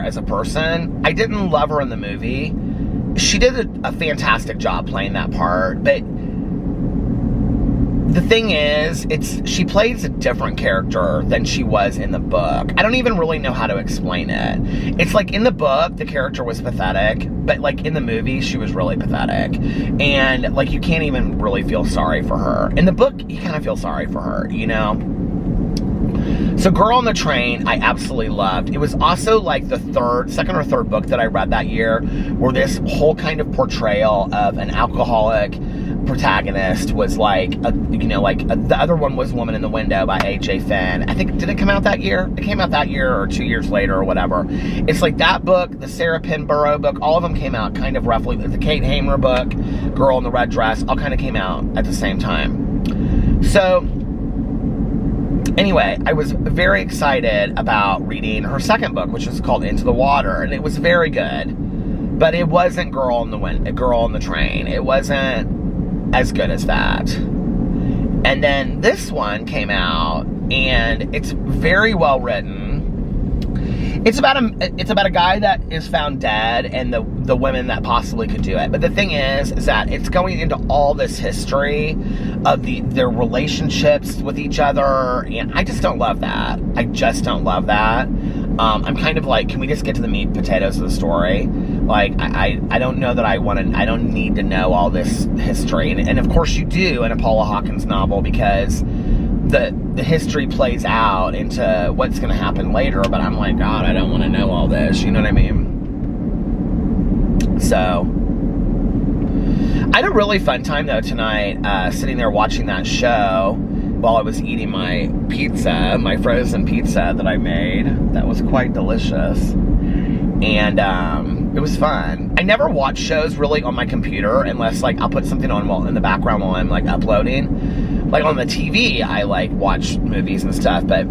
as a person. I didn't love her in the movie. She did a fantastic job playing that part, but the thing is, she plays a different character than she was in the book. I don't even really know how to explain it. It's like, in the book, the character was pathetic, but, like, in the movie, she was really pathetic. And, like, you can't even really feel sorry for her. In the book, you kind of feel sorry for her, you know? So Girl on the Train, I absolutely loved. It was also, like, the second or third book that I read that year, where this whole kind of portrayal of an alcoholic protagonist was like, the other one was Woman in the Window by A.J. Finn. I think, did it come out that year? It came out that year or 2 years later or whatever. It's like that book, the Sarah Pinborough book, all of them came out kind of roughly. The Kate Hamer book, Girl in the Red Dress, all kind of came out at the same time. So, anyway, I was very excited about reading her second book, which is called Into the Water, and it was very good. But it wasn't Girl on the Train. It wasn't as good as that. And then this one came out, and it's very well written. It's about a guy that is found dead, and the women that possibly could do it. But the thing is that it's going into all this history of their relationships with each other, and I just don't love that. I just don't love that. I'm kind of like, can we just get to the meat and potatoes of the story? Like, I don't know that I don't need to know all this history. And of course you do in a Paula Hawkins novel, because the history plays out into what's going to happen later, but I'm like, God, I don't want to know all this, you know what I mean? So, I had a really fun time, though, tonight, sitting there watching that show while I was eating my pizza, my frozen pizza that I made. That was quite delicious. And, it was fun. I never watch shows really on my computer unless, like, I'll put something on in the background while I'm, like, uploading. Like, on the TV, I, like, watch movies and stuff, but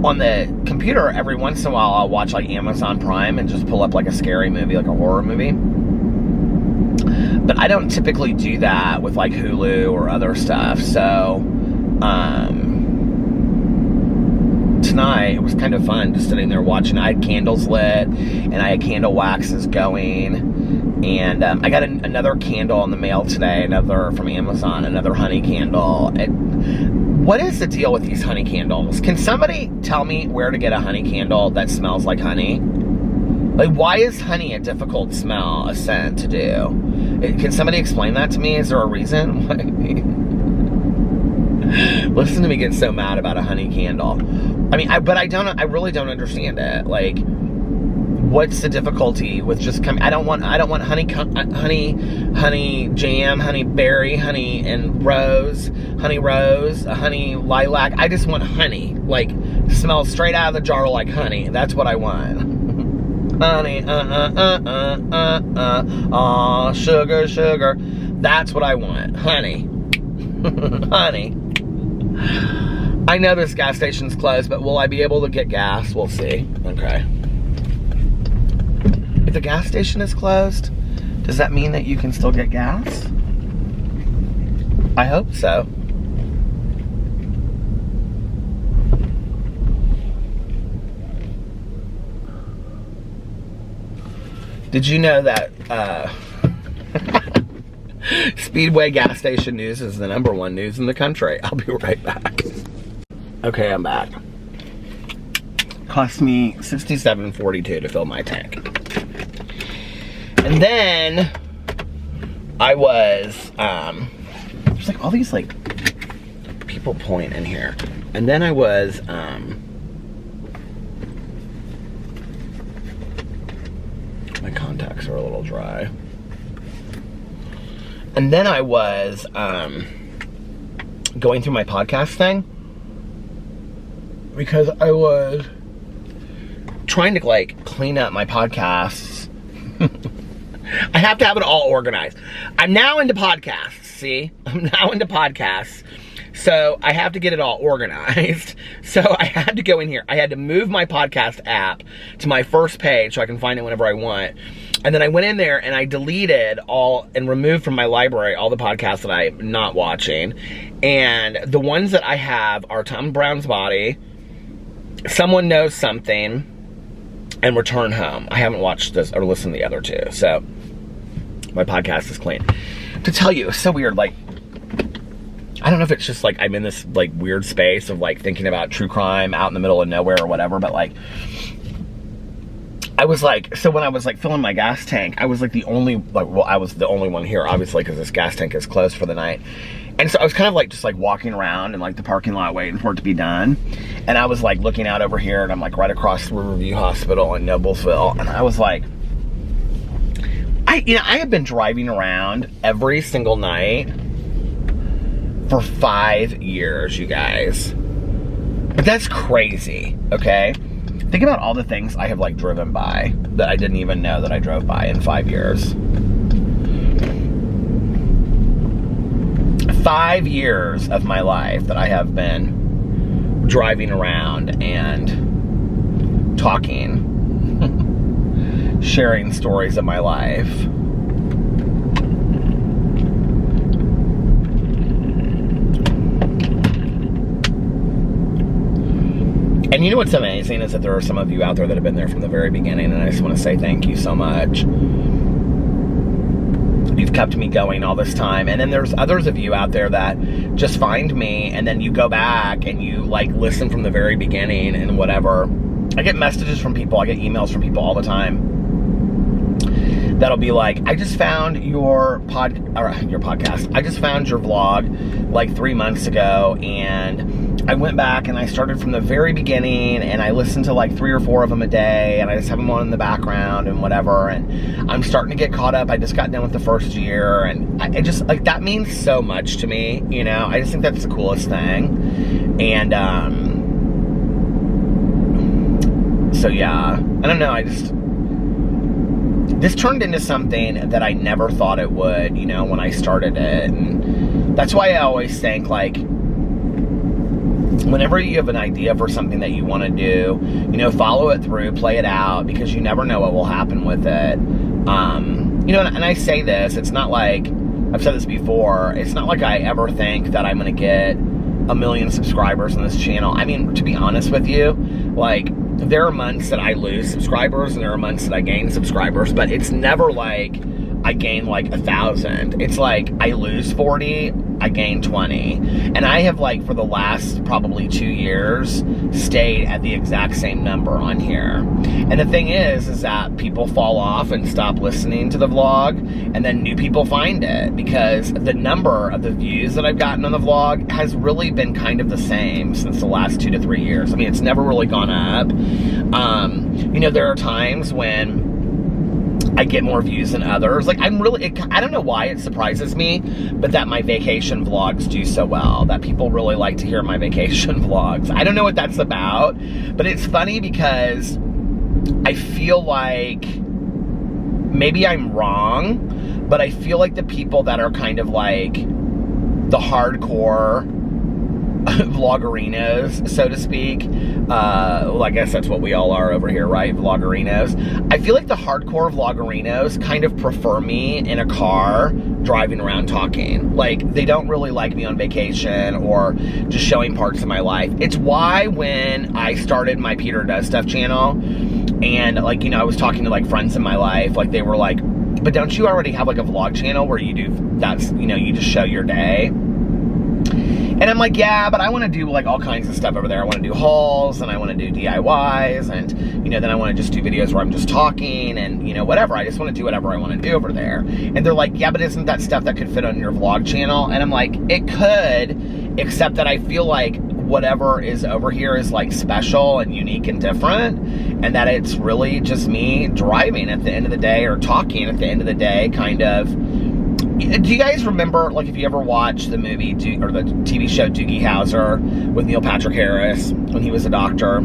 on the computer, every once in a while, I'll watch, like, Amazon Prime and just pull up, like, a scary movie, like a horror movie. But I don't typically do that with, like, Hulu or other stuff, so, tonight, it was kind of fun just sitting there watching. I had candles lit, and I had candle waxes going, and I got another candle in the mail today, another from Amazon, another honey candle. What is the deal with these honey candles? Can somebody tell me where to get a honey candle that smells like honey? Like, why is honey a difficult smell, a scent to do? Can somebody explain that to me? Is there a reason? Listen to me get so mad about a honey candle. I mean, I really don't understand it. Like, what's the difficulty with just coming? I don't want honey jam, honey berry, honey and rose, honey lilac. I just want honey. Like, smells straight out of the jar like honey. That's what I want. Honey, sugar. That's what I want. Honey. Honey. I know this gas station's closed, but will I be able to get gas? We'll see. Okay. If the gas station is closed, does that mean that you can still get gas? I hope so. Did you know that Speedway gas station news is the #1 news in the country? I'll be right back. Okay, I'm back. Cost me $67.42 to fill my tank. And then I was, there's like all these like people point in here. And then I was, my contacts are a little dry. And then I was going through my podcast thing because I was trying to like clean up my podcasts. I have to have it all organized. I'm now into podcasts, see? I'm now into podcasts. So I have to get it all organized. So I had to go in here. I had to move my podcast app to my first page so I can find it whenever I want. And then I went in there and I deleted all and removed from my library all the podcasts that I'm not watching. And the ones that I have are Tom Brown's Body, Someone Knows Something, and Return Home. I haven't watched this or listened to the other two. So my podcast is clean. To tell you, it's so weird. Like, I don't know if it's just like I'm in this like weird space of like thinking about true crime out in the middle of nowhere or whatever, but like I was like, so when I was like filling my gas tank, I was like the only, like, well, I was the only one here, obviously, because this gas tank is closed for the night. And so I was kind of like just like walking around in like the parking lot waiting for it to be done. And I was like looking out over here and I'm like right across the Riverview Hospital in Noblesville. And I was like, I have been driving around every single night for 5 years, you guys. But that's crazy, okay? Think about all the things I have like driven by that I didn't even know that I drove by in 5 years. 5 years of my life that I have been driving around and talking, sharing stories of my life. And you know what's amazing is that there are some of you out there that have been there from the very beginning, and I just want to say thank you so much. You've kept me going all this time. And then there's others of you out there that just find me and then you go back and you like listen from the very beginning and whatever. I get messages from people, I get emails from people all the time that'll be like, I just found your podcast. I just found your vlog like 3 months ago, and I went back and I started from the very beginning, and I listened to like 3 or 4 of them a day, and I just have them on in the background and whatever, and I'm starting to get caught up. I just got done with the first year, and I just, like, that means so much to me, you know? I just think that's the coolest thing. And, so yeah, I don't know, this turned into something that I never thought it would, you know, when I started it. And that's why I always think, like, whenever you have an idea for something that you want to do, you know, follow it through, play it out, because you never know what will happen with it. You know, and I say this, it's not like, I've said this before, it's not like I ever think that I'm going to get 1 million subscribers on this channel. I mean, to be honest with you, like, there are months that I lose subscribers and there are months that I gain subscribers, but it's never like I gain like 1,000. It's like I lose 40, I gain 20. And I have, like, for the last probably 2 years stayed at the exact same number on here. And the thing is that people fall off and stop listening to the vlog, and then new people find it, because the number of the views that I've gotten on the vlog has really been kind of the same since the last 2 to 3 years. I mean, it's never really gone up. You know, there are times when I get more views than others. Like, I don't know why it surprises me, but that my vacation vlogs do so well, that people really like to hear my vacation vlogs. I don't know what that's about, but it's funny because I feel like, maybe I'm wrong, but I feel like the people that are kind of like the hardcore vloggerinos, so to speak. Well, I guess that's what we all are over here, right? Vloggerinos. I feel like the hardcore vloggerinos kind of prefer me in a car driving around talking. Like, they don't really like me on vacation or just showing parts of my life. It's why when I started my Peter Does Stuff channel, and like, you know, I was talking to like friends in my life, like they were like, but don't you already have like a vlog channel where you do, that's, you know, you just show your day? And I'm like, yeah, but I want to do like all kinds of stuff over there. I want to do hauls, and I want to do DIYs, and, you know, then I want to just do videos where I'm just talking and, you know, whatever. I just want to do whatever I want to do over there. And they're like, yeah, but isn't that stuff that could fit on your vlog channel? And I'm like, it could, except that I feel like whatever is over here is like special and unique and different, and that it's really just me driving at the end of the day, or talking at the end of the day, kind of. Do you guys remember, like, if you ever watched the movie, or the TV show Doogie Howser with Neil Patrick Harris, when he was a doctor?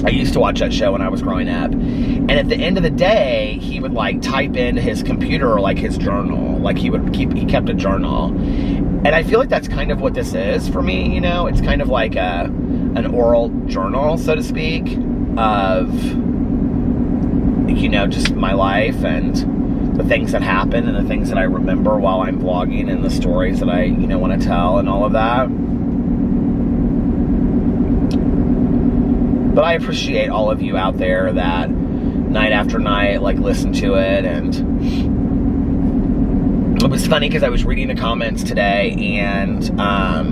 I used to watch that show when I was growing up. And at the end of the day, he would, like, type into his computer, like, his journal. Like, he kept a journal. And I feel like that's kind of what this is for me, you know? It's kind of like an oral journal, so to speak, of, you know, just my life and the things that happen and the things that I remember while I'm vlogging, and the stories that I, you know, want to tell, and all of that. But I appreciate all of you out there that night after night, like, listen to it. And it was funny because I was reading the comments today, and I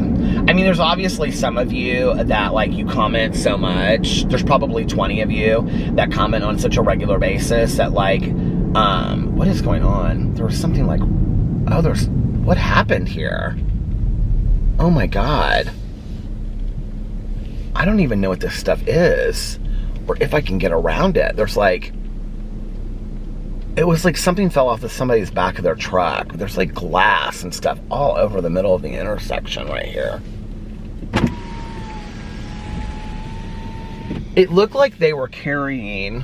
mean, there's obviously some of you that, like, you comment so much. There's probably 20 of you that comment on such a regular basis that, like, what is going on? There was something like, oh, what happened here? Oh my God. I don't even know what this stuff is, or if I can get around it. There's like, it was like something fell off of somebody's back of their truck. There's like glass and stuff all over the middle of the intersection right here. It looked like they were carrying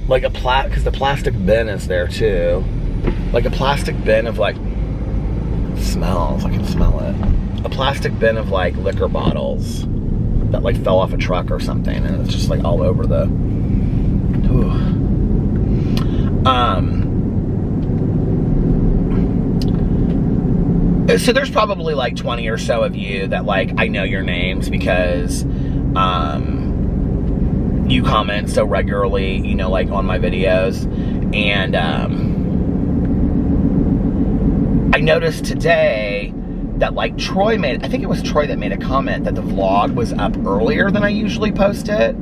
like because the plastic bin is there too. Like a plastic bin of like, it smells, I can smell it. A plastic bin of like liquor bottles that like fell off a truck or something, and it's just like all over the, so there's probably like 20 or so of you that, like, I know your names because, you comment so regularly, you know, like on my videos. And I noticed today that, like, Troy I think it was Troy that made a comment that the vlog was up earlier than I usually post it,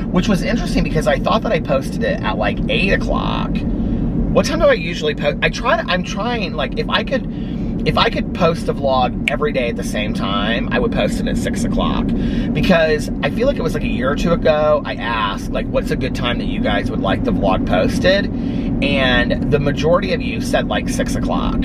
which was interesting because I thought that I posted it at like 8 o'clock. What time do I usually post? I'm trying, like, if I could post a vlog every day at the same time, I would post it at 6 o'clock. Because I feel like it was like a year or two ago, I asked, like, what's a good time that you guys would like the vlog posted? And the majority of you said like 6 o'clock.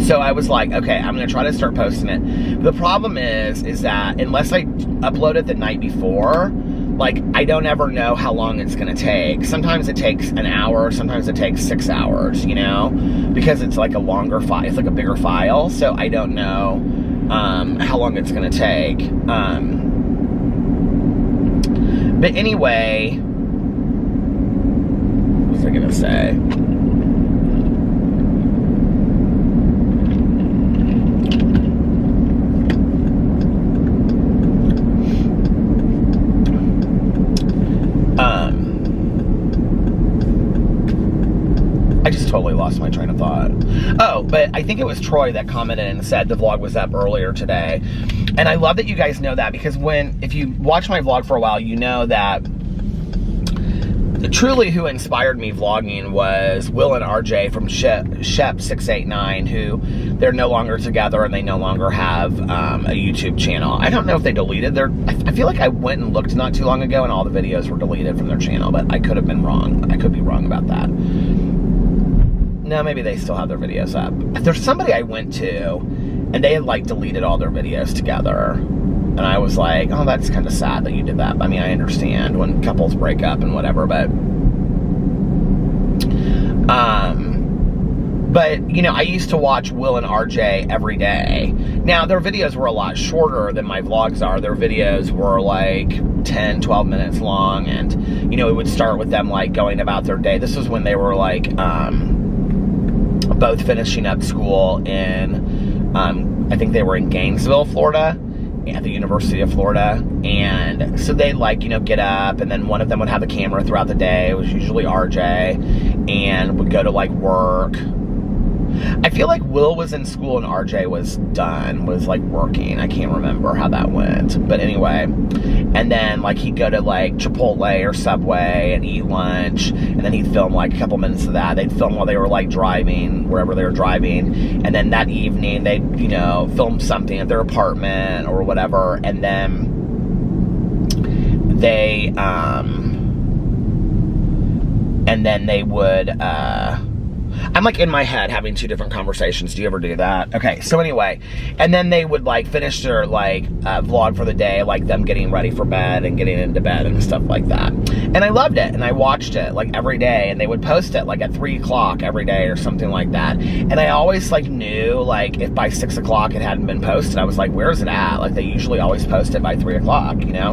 So I was like, okay, I'm gonna try to start posting it. The problem is that unless I upload it the night before, like, I don't ever know how long it's gonna take. Sometimes it takes an hour, sometimes it takes 6 hours, you know, because it's like a longer file, it's like a bigger file, so I don't know how long it's gonna take. But anyway, what was I gonna say? I just totally lost my train of thought. Oh, but I think it was Troy that commented and said the vlog was up earlier today. And I love that you guys know that, because if you watch my vlog for a while, you know that truly who inspired me vlogging was Will and RJ from Shep689, who they're no longer together and they no longer have a YouTube channel. I don't know if they deleted I feel like I went and looked not too long ago and all the videos were deleted from their channel, but I could have been wrong. I could be wrong about that. No, maybe they still have their videos up. There's somebody I went to, and they had, like, deleted all their videos together. And I was like, oh, that's kind of sad that you did that. I mean, I understand when couples break up and whatever, but you know, I used to watch Will and RJ every day. Now, their videos were a lot shorter than my vlogs are. Their videos were like 10, 12 minutes long, and, you know, it would start with them, like, going about their day. This was when they were, like, both finishing up school in, I think they were in Gainesville, Florida, at the University of Florida. And so they'd, like, you know, get up, and then one of them would have a camera throughout the day. It was usually RJ, and would go to, like, work. I feel like Will was in school and RJ was like working. I can't remember how that went, but anyway. And then, like, he'd go to, like, Chipotle or Subway and eat lunch, and then he'd film, like, a couple minutes of that. They'd film while they were, like, driving, wherever they were driving, and then that evening they'd, you know, film something at their apartment or whatever, and then they would, I'm, like, in my head having two different conversations. Do you ever do that? Okay, so anyway, and then they would, like, finish their, like, vlog for the day, like them getting ready for bed and getting into bed and stuff like that. And I loved it, and I watched it, like, every day, and they would post it, like, at 3 o'clock every day or something like that. And I always, like, knew, like, if by 6 o'clock it hadn't been posted, I was like, where's it at? Like, they usually always post it by 3 o'clock, you know?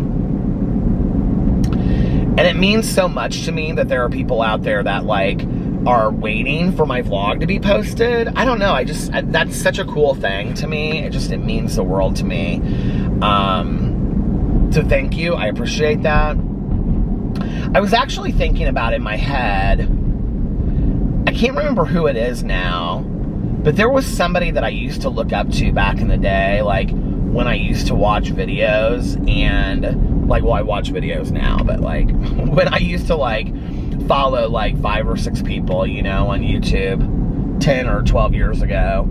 And it means so much to me that there are people out there that, like, are waiting for my vlog to be posted. I don't know, that's such a cool thing to me. It means the world to me. So thank you, I appreciate that. I was actually thinking about it in my head, I can't remember who it is now, but there was somebody that I used to look up to back in the day, like, when I used to watch videos, and, like, well, I watch videos now, but, like, when I used to, like, follow, like, 5 or 6 people, you know, on YouTube 10 or 12 years ago,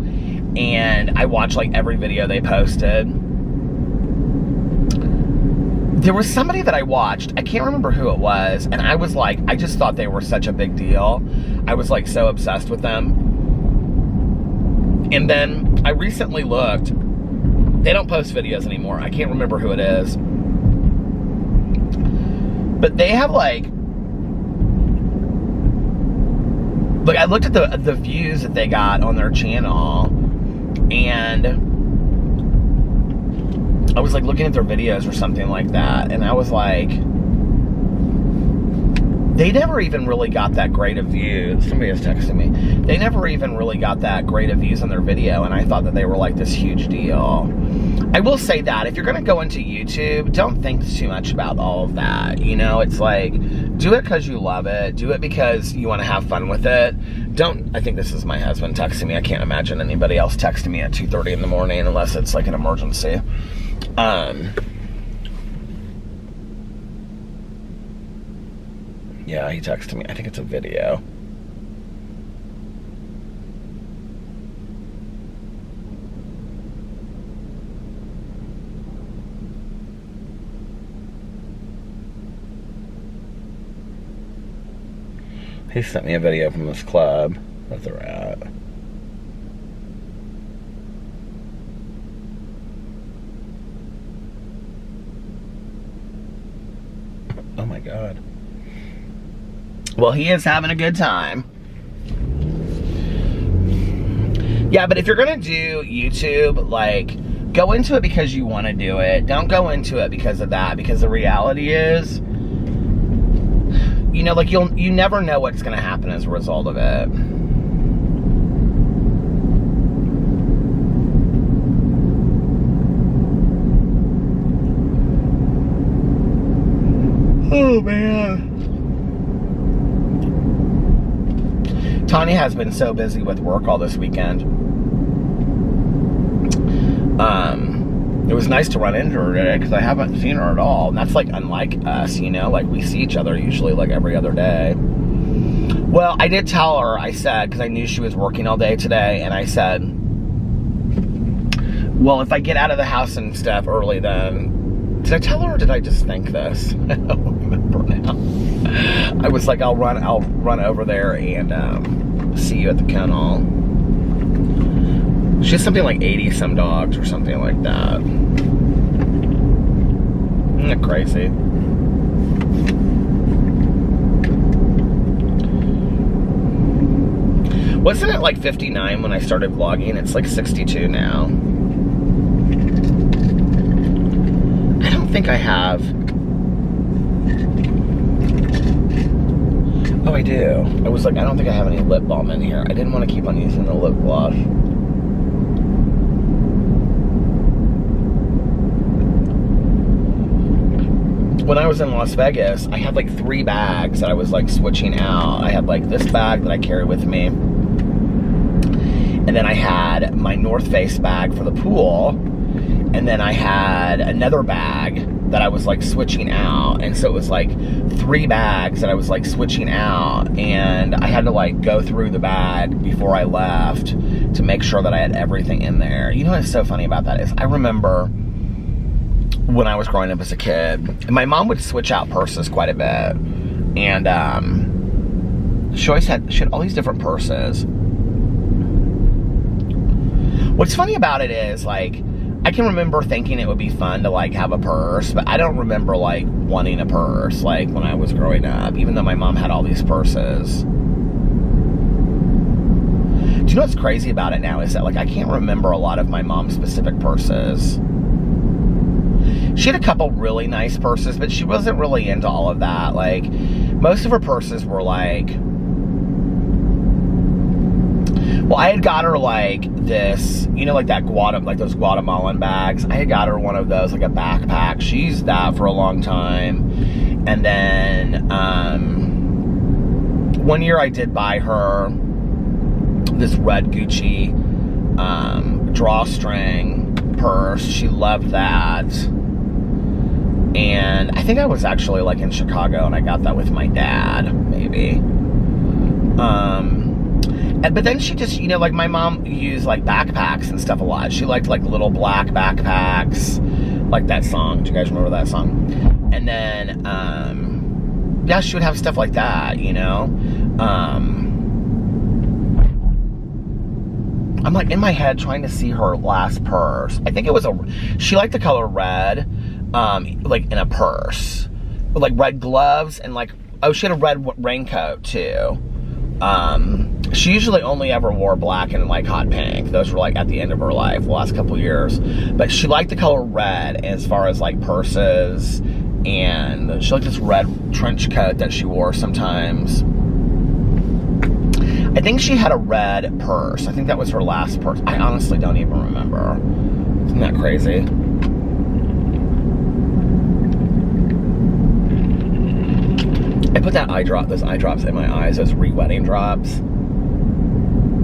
and I watched, like, every video they posted. There was somebody that I watched, I can't remember who it was, and I was like, I just thought they were such a big deal. I was, like, so obsessed with them. And then I recently looked, they don't post videos anymore. I can't remember who it is, but they have, like, I looked at the views that they got on their channel, and I was, like, looking at their videos or something like that, and I was like, they never even really got that great of views. Somebody was texting me. They never even really got that great of views on their video, and I thought that they were, like, this huge deal. I will say that if you're going to go into YouTube, don't think too much about all of that. You know, it's like, do it because you love it. Do it because you want to have fun with it. I think this is my husband texting me. I can't imagine anybody else texting me at 2:30 in the morning unless it's, like, an emergency. Yeah, he texted me. I think it's a video. He sent me a video from this club that they're at. Oh my God. Well, he is having a good time. Yeah, but if you're gonna do YouTube, like, go into it because you want to do it. Don't go into it because of that, because the reality is, you know, like, you never know what's gonna happen as a result of it. Oh man. Tanya has been so busy with work all this weekend. It was nice to run into her today because I haven't seen her at all. And that's, like, unlike us, you know? Like, we see each other usually, like, every other day. Well, I did tell her, I said, because I knew she was working all day today, and I said, well, if I get out of the house and stuff early, then... Did I tell her or did I just think this? I don't remember now. I was like, I'll run over there and see you at the kennel. She has something like 80 some dogs or something like that. Isn't that crazy? Wasn't it like 59 when I started vlogging? It's like 62 now. think I have. Oh, I do. I was like, I don't think I have any lip balm in here. I didn't want to keep on using the lip gloss. When I was in Las Vegas, I had like 3 bags that I was like switching out. I had like this bag that I carry with me. And then I had my North Face bag for the pool. And then I had another bag that I was like switching out. And so it was like 3 bags that I was like switching out. And I had to like go through the bag before I left to make sure that I had everything in there. You know what's so funny about that is I remember when I was growing up as a kid, my mom would switch out purses quite a bit. And she had all these different purses. What's funny about it is, like, I can remember thinking it would be fun to, like, have a purse, but I don't remember, like, wanting a purse, like, when I was growing up, even though my mom had all these purses. Do you know what's crazy about it now is that, like, I can't remember a lot of my mom's specific purses. She had a couple really nice purses, but she wasn't really into all of that. Like, most of her purses were, like... Well, I had got her, like, this, you know, like that those Guatemalan bags. I had got her one of those, like a backpack. She used that for a long time. And then, one year I did buy her this red Gucci drawstring purse. She loved that. And I think I was actually, like, in Chicago, and I got that with my dad, maybe. But then she just, you know, like, my mom used, like, backpacks and stuff a lot. She liked, like, little black backpacks, like that song. Do you guys remember that song? And then, yeah, she would have stuff like that, you know? I'm, like, in my head trying to see her last purse. I think it was she liked the color red, like, in a purse. With, like, red gloves and, like, oh, she had a red raincoat, too. She usually only ever wore black and, like, hot pink. Those were, like, at the end of her life, the last couple years. But she liked the color red as far as, like, purses. And she liked this red trench coat that she wore sometimes. I think she had a red purse. I think that was her last purse. I honestly don't even remember. Isn't that crazy? I put those eye drops in my eyes, those re-wetting drops.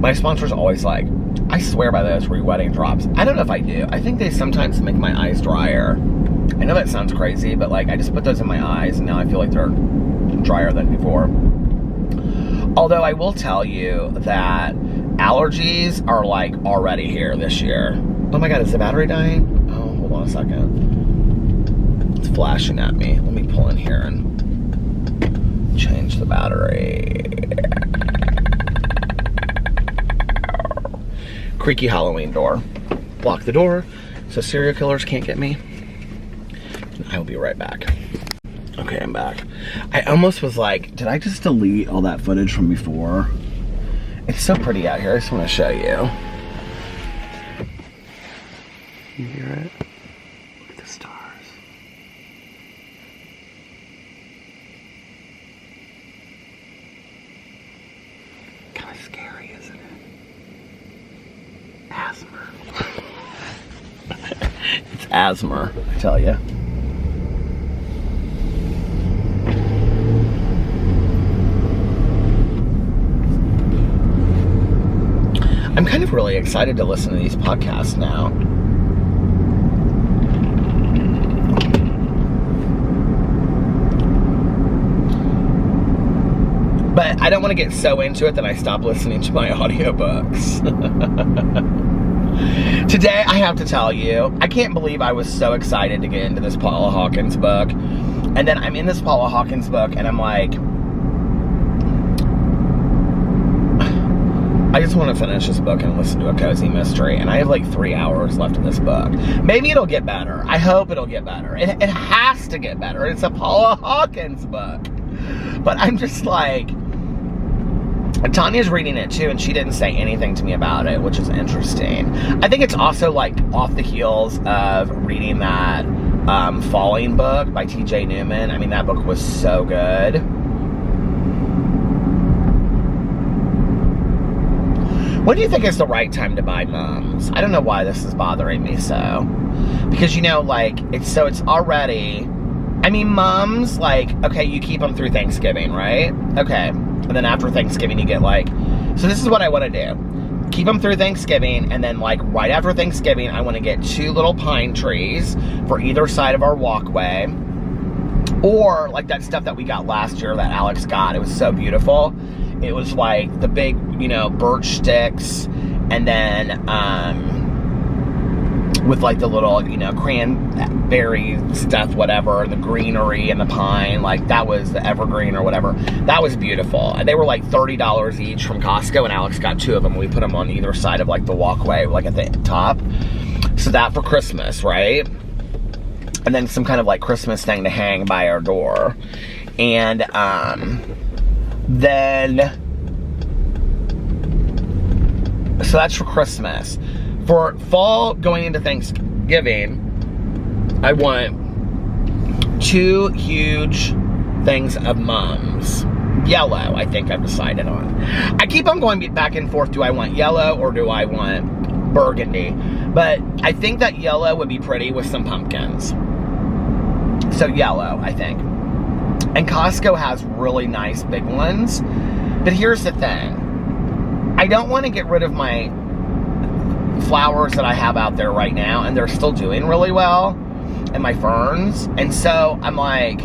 My sponsor's always like, I swear by those re-wetting drops. I don't know if I do. I think they sometimes make my eyes drier. I know that sounds crazy, but, like, I just put those in my eyes, and now I feel like they're drier than before. Although I will tell you that allergies are, like, already here this year. Oh my God, is the battery dying? Oh, hold on a second. It's flashing at me. Let me pull in here and change the battery. Creaky Halloween door. Block the door so serial killers can't get me. I will be right back. Okay, I'm back. I almost was like, did I just delete all that footage from before? It's so pretty out here. I just want to show you. You hear it? Look at the stars. Kind of scary, isn't it? Asthma. It's asthma, I tell you. I'm kind of really excited to listen to these podcasts now. But I don't want to get so into it that I stop listening to my audiobooks. Today, I have to tell you, I can't believe I was so excited to get into this Paula Hawkins book. And then I'm in this Paula Hawkins book, and I'm like, I just want to finish this book and listen to a cozy mystery. And I have like 3 hours left in this book. Maybe it'll get better. I hope it'll get better. It has to get better. It's a Paula Hawkins book. But I'm just like, Tanya's reading it too, and she didn't say anything to me about it, which is interesting. I think it's also like off the heels of reading that Falling book by T.J. Newman. I mean, that book was so good. When do you think is the right time to buy mums? I don't know why this is bothering me so. Because, you know, like, it's already... I mean, mums, like, okay, you keep them through Thanksgiving, right? Okay. And then after Thanksgiving, you get, like... So this is what I want to do. Keep them through Thanksgiving, and then, like, right after Thanksgiving, I want to get 2 little pine trees for either side of our walkway. Or, like, that stuff that we got last year that Alex got. It was so beautiful. It was, like, the big, you know, birch sticks, and then, with, like, the little, you know, cranberry stuff, whatever, the greenery and the pine, like, that was the evergreen or whatever. That was beautiful. And they were, like, $30 each from Costco, and Alex got 2 of them. We put them on either side of, like, the walkway, like, at the top. So that for Christmas, right? And then some kind of, like, Christmas thing to hang by our door. And, then, so that's for Christmas. For fall going into Thanksgiving, I want 2 huge things of mums. Yellow, I think I've decided on. I keep on going back and forth. Do I want yellow or do I want burgundy? But I think that yellow would be pretty with some pumpkins. So yellow, I think. And Costco has really nice big ones. But here's the thing. I don't want to get rid of my flowers that I have out there right now, and they're still doing really well, and my ferns. And so I'm like,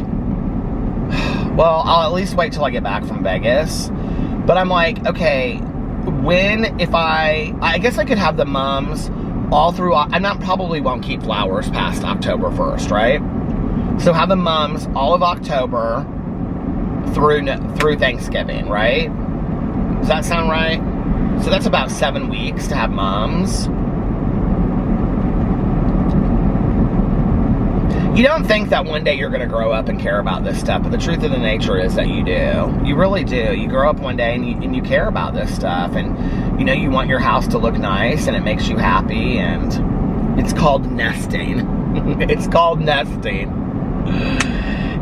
well, I'll at least wait till I get back from Vegas. But I'm like, okay, if I guess I could have the mums all through, probably won't keep flowers past October 1st, right? So have the mums all of October through Thanksgiving, right? Does that sound right? So that's about 7 weeks to have mums. You don't think that one day you're going to grow up and care about this stuff, but the truth of the nature is that you do. You really do. You grow up one day and you care about this stuff, and you know you want your house to look nice, and it makes you happy, and it's called nesting. It's called nesting.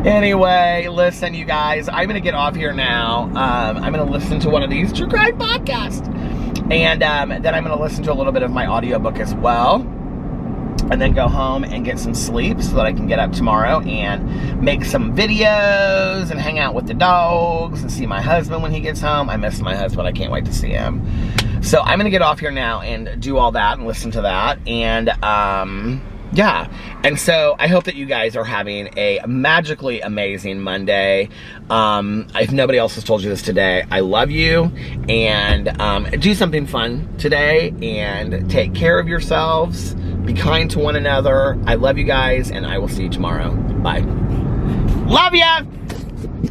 Anyway, listen, you guys, I'm going to get off here now. I'm going to listen to one of these true crime podcasts. And then I'm going to listen to a little bit of my audiobook as well. And then go home and get some sleep so that I can get up tomorrow and make some videos and hang out with the dogs and see my husband when he gets home. I miss my husband. I can't wait to see him. So I'm going to get off here now and do all that and listen to that. And, yeah, and so I hope that you guys are having a magically amazing Monday. If nobody else has told you this today, I love you, and do something fun today, and take care of yourselves. Be kind to one another. I love you guys, and I will see you tomorrow. Bye. Love ya!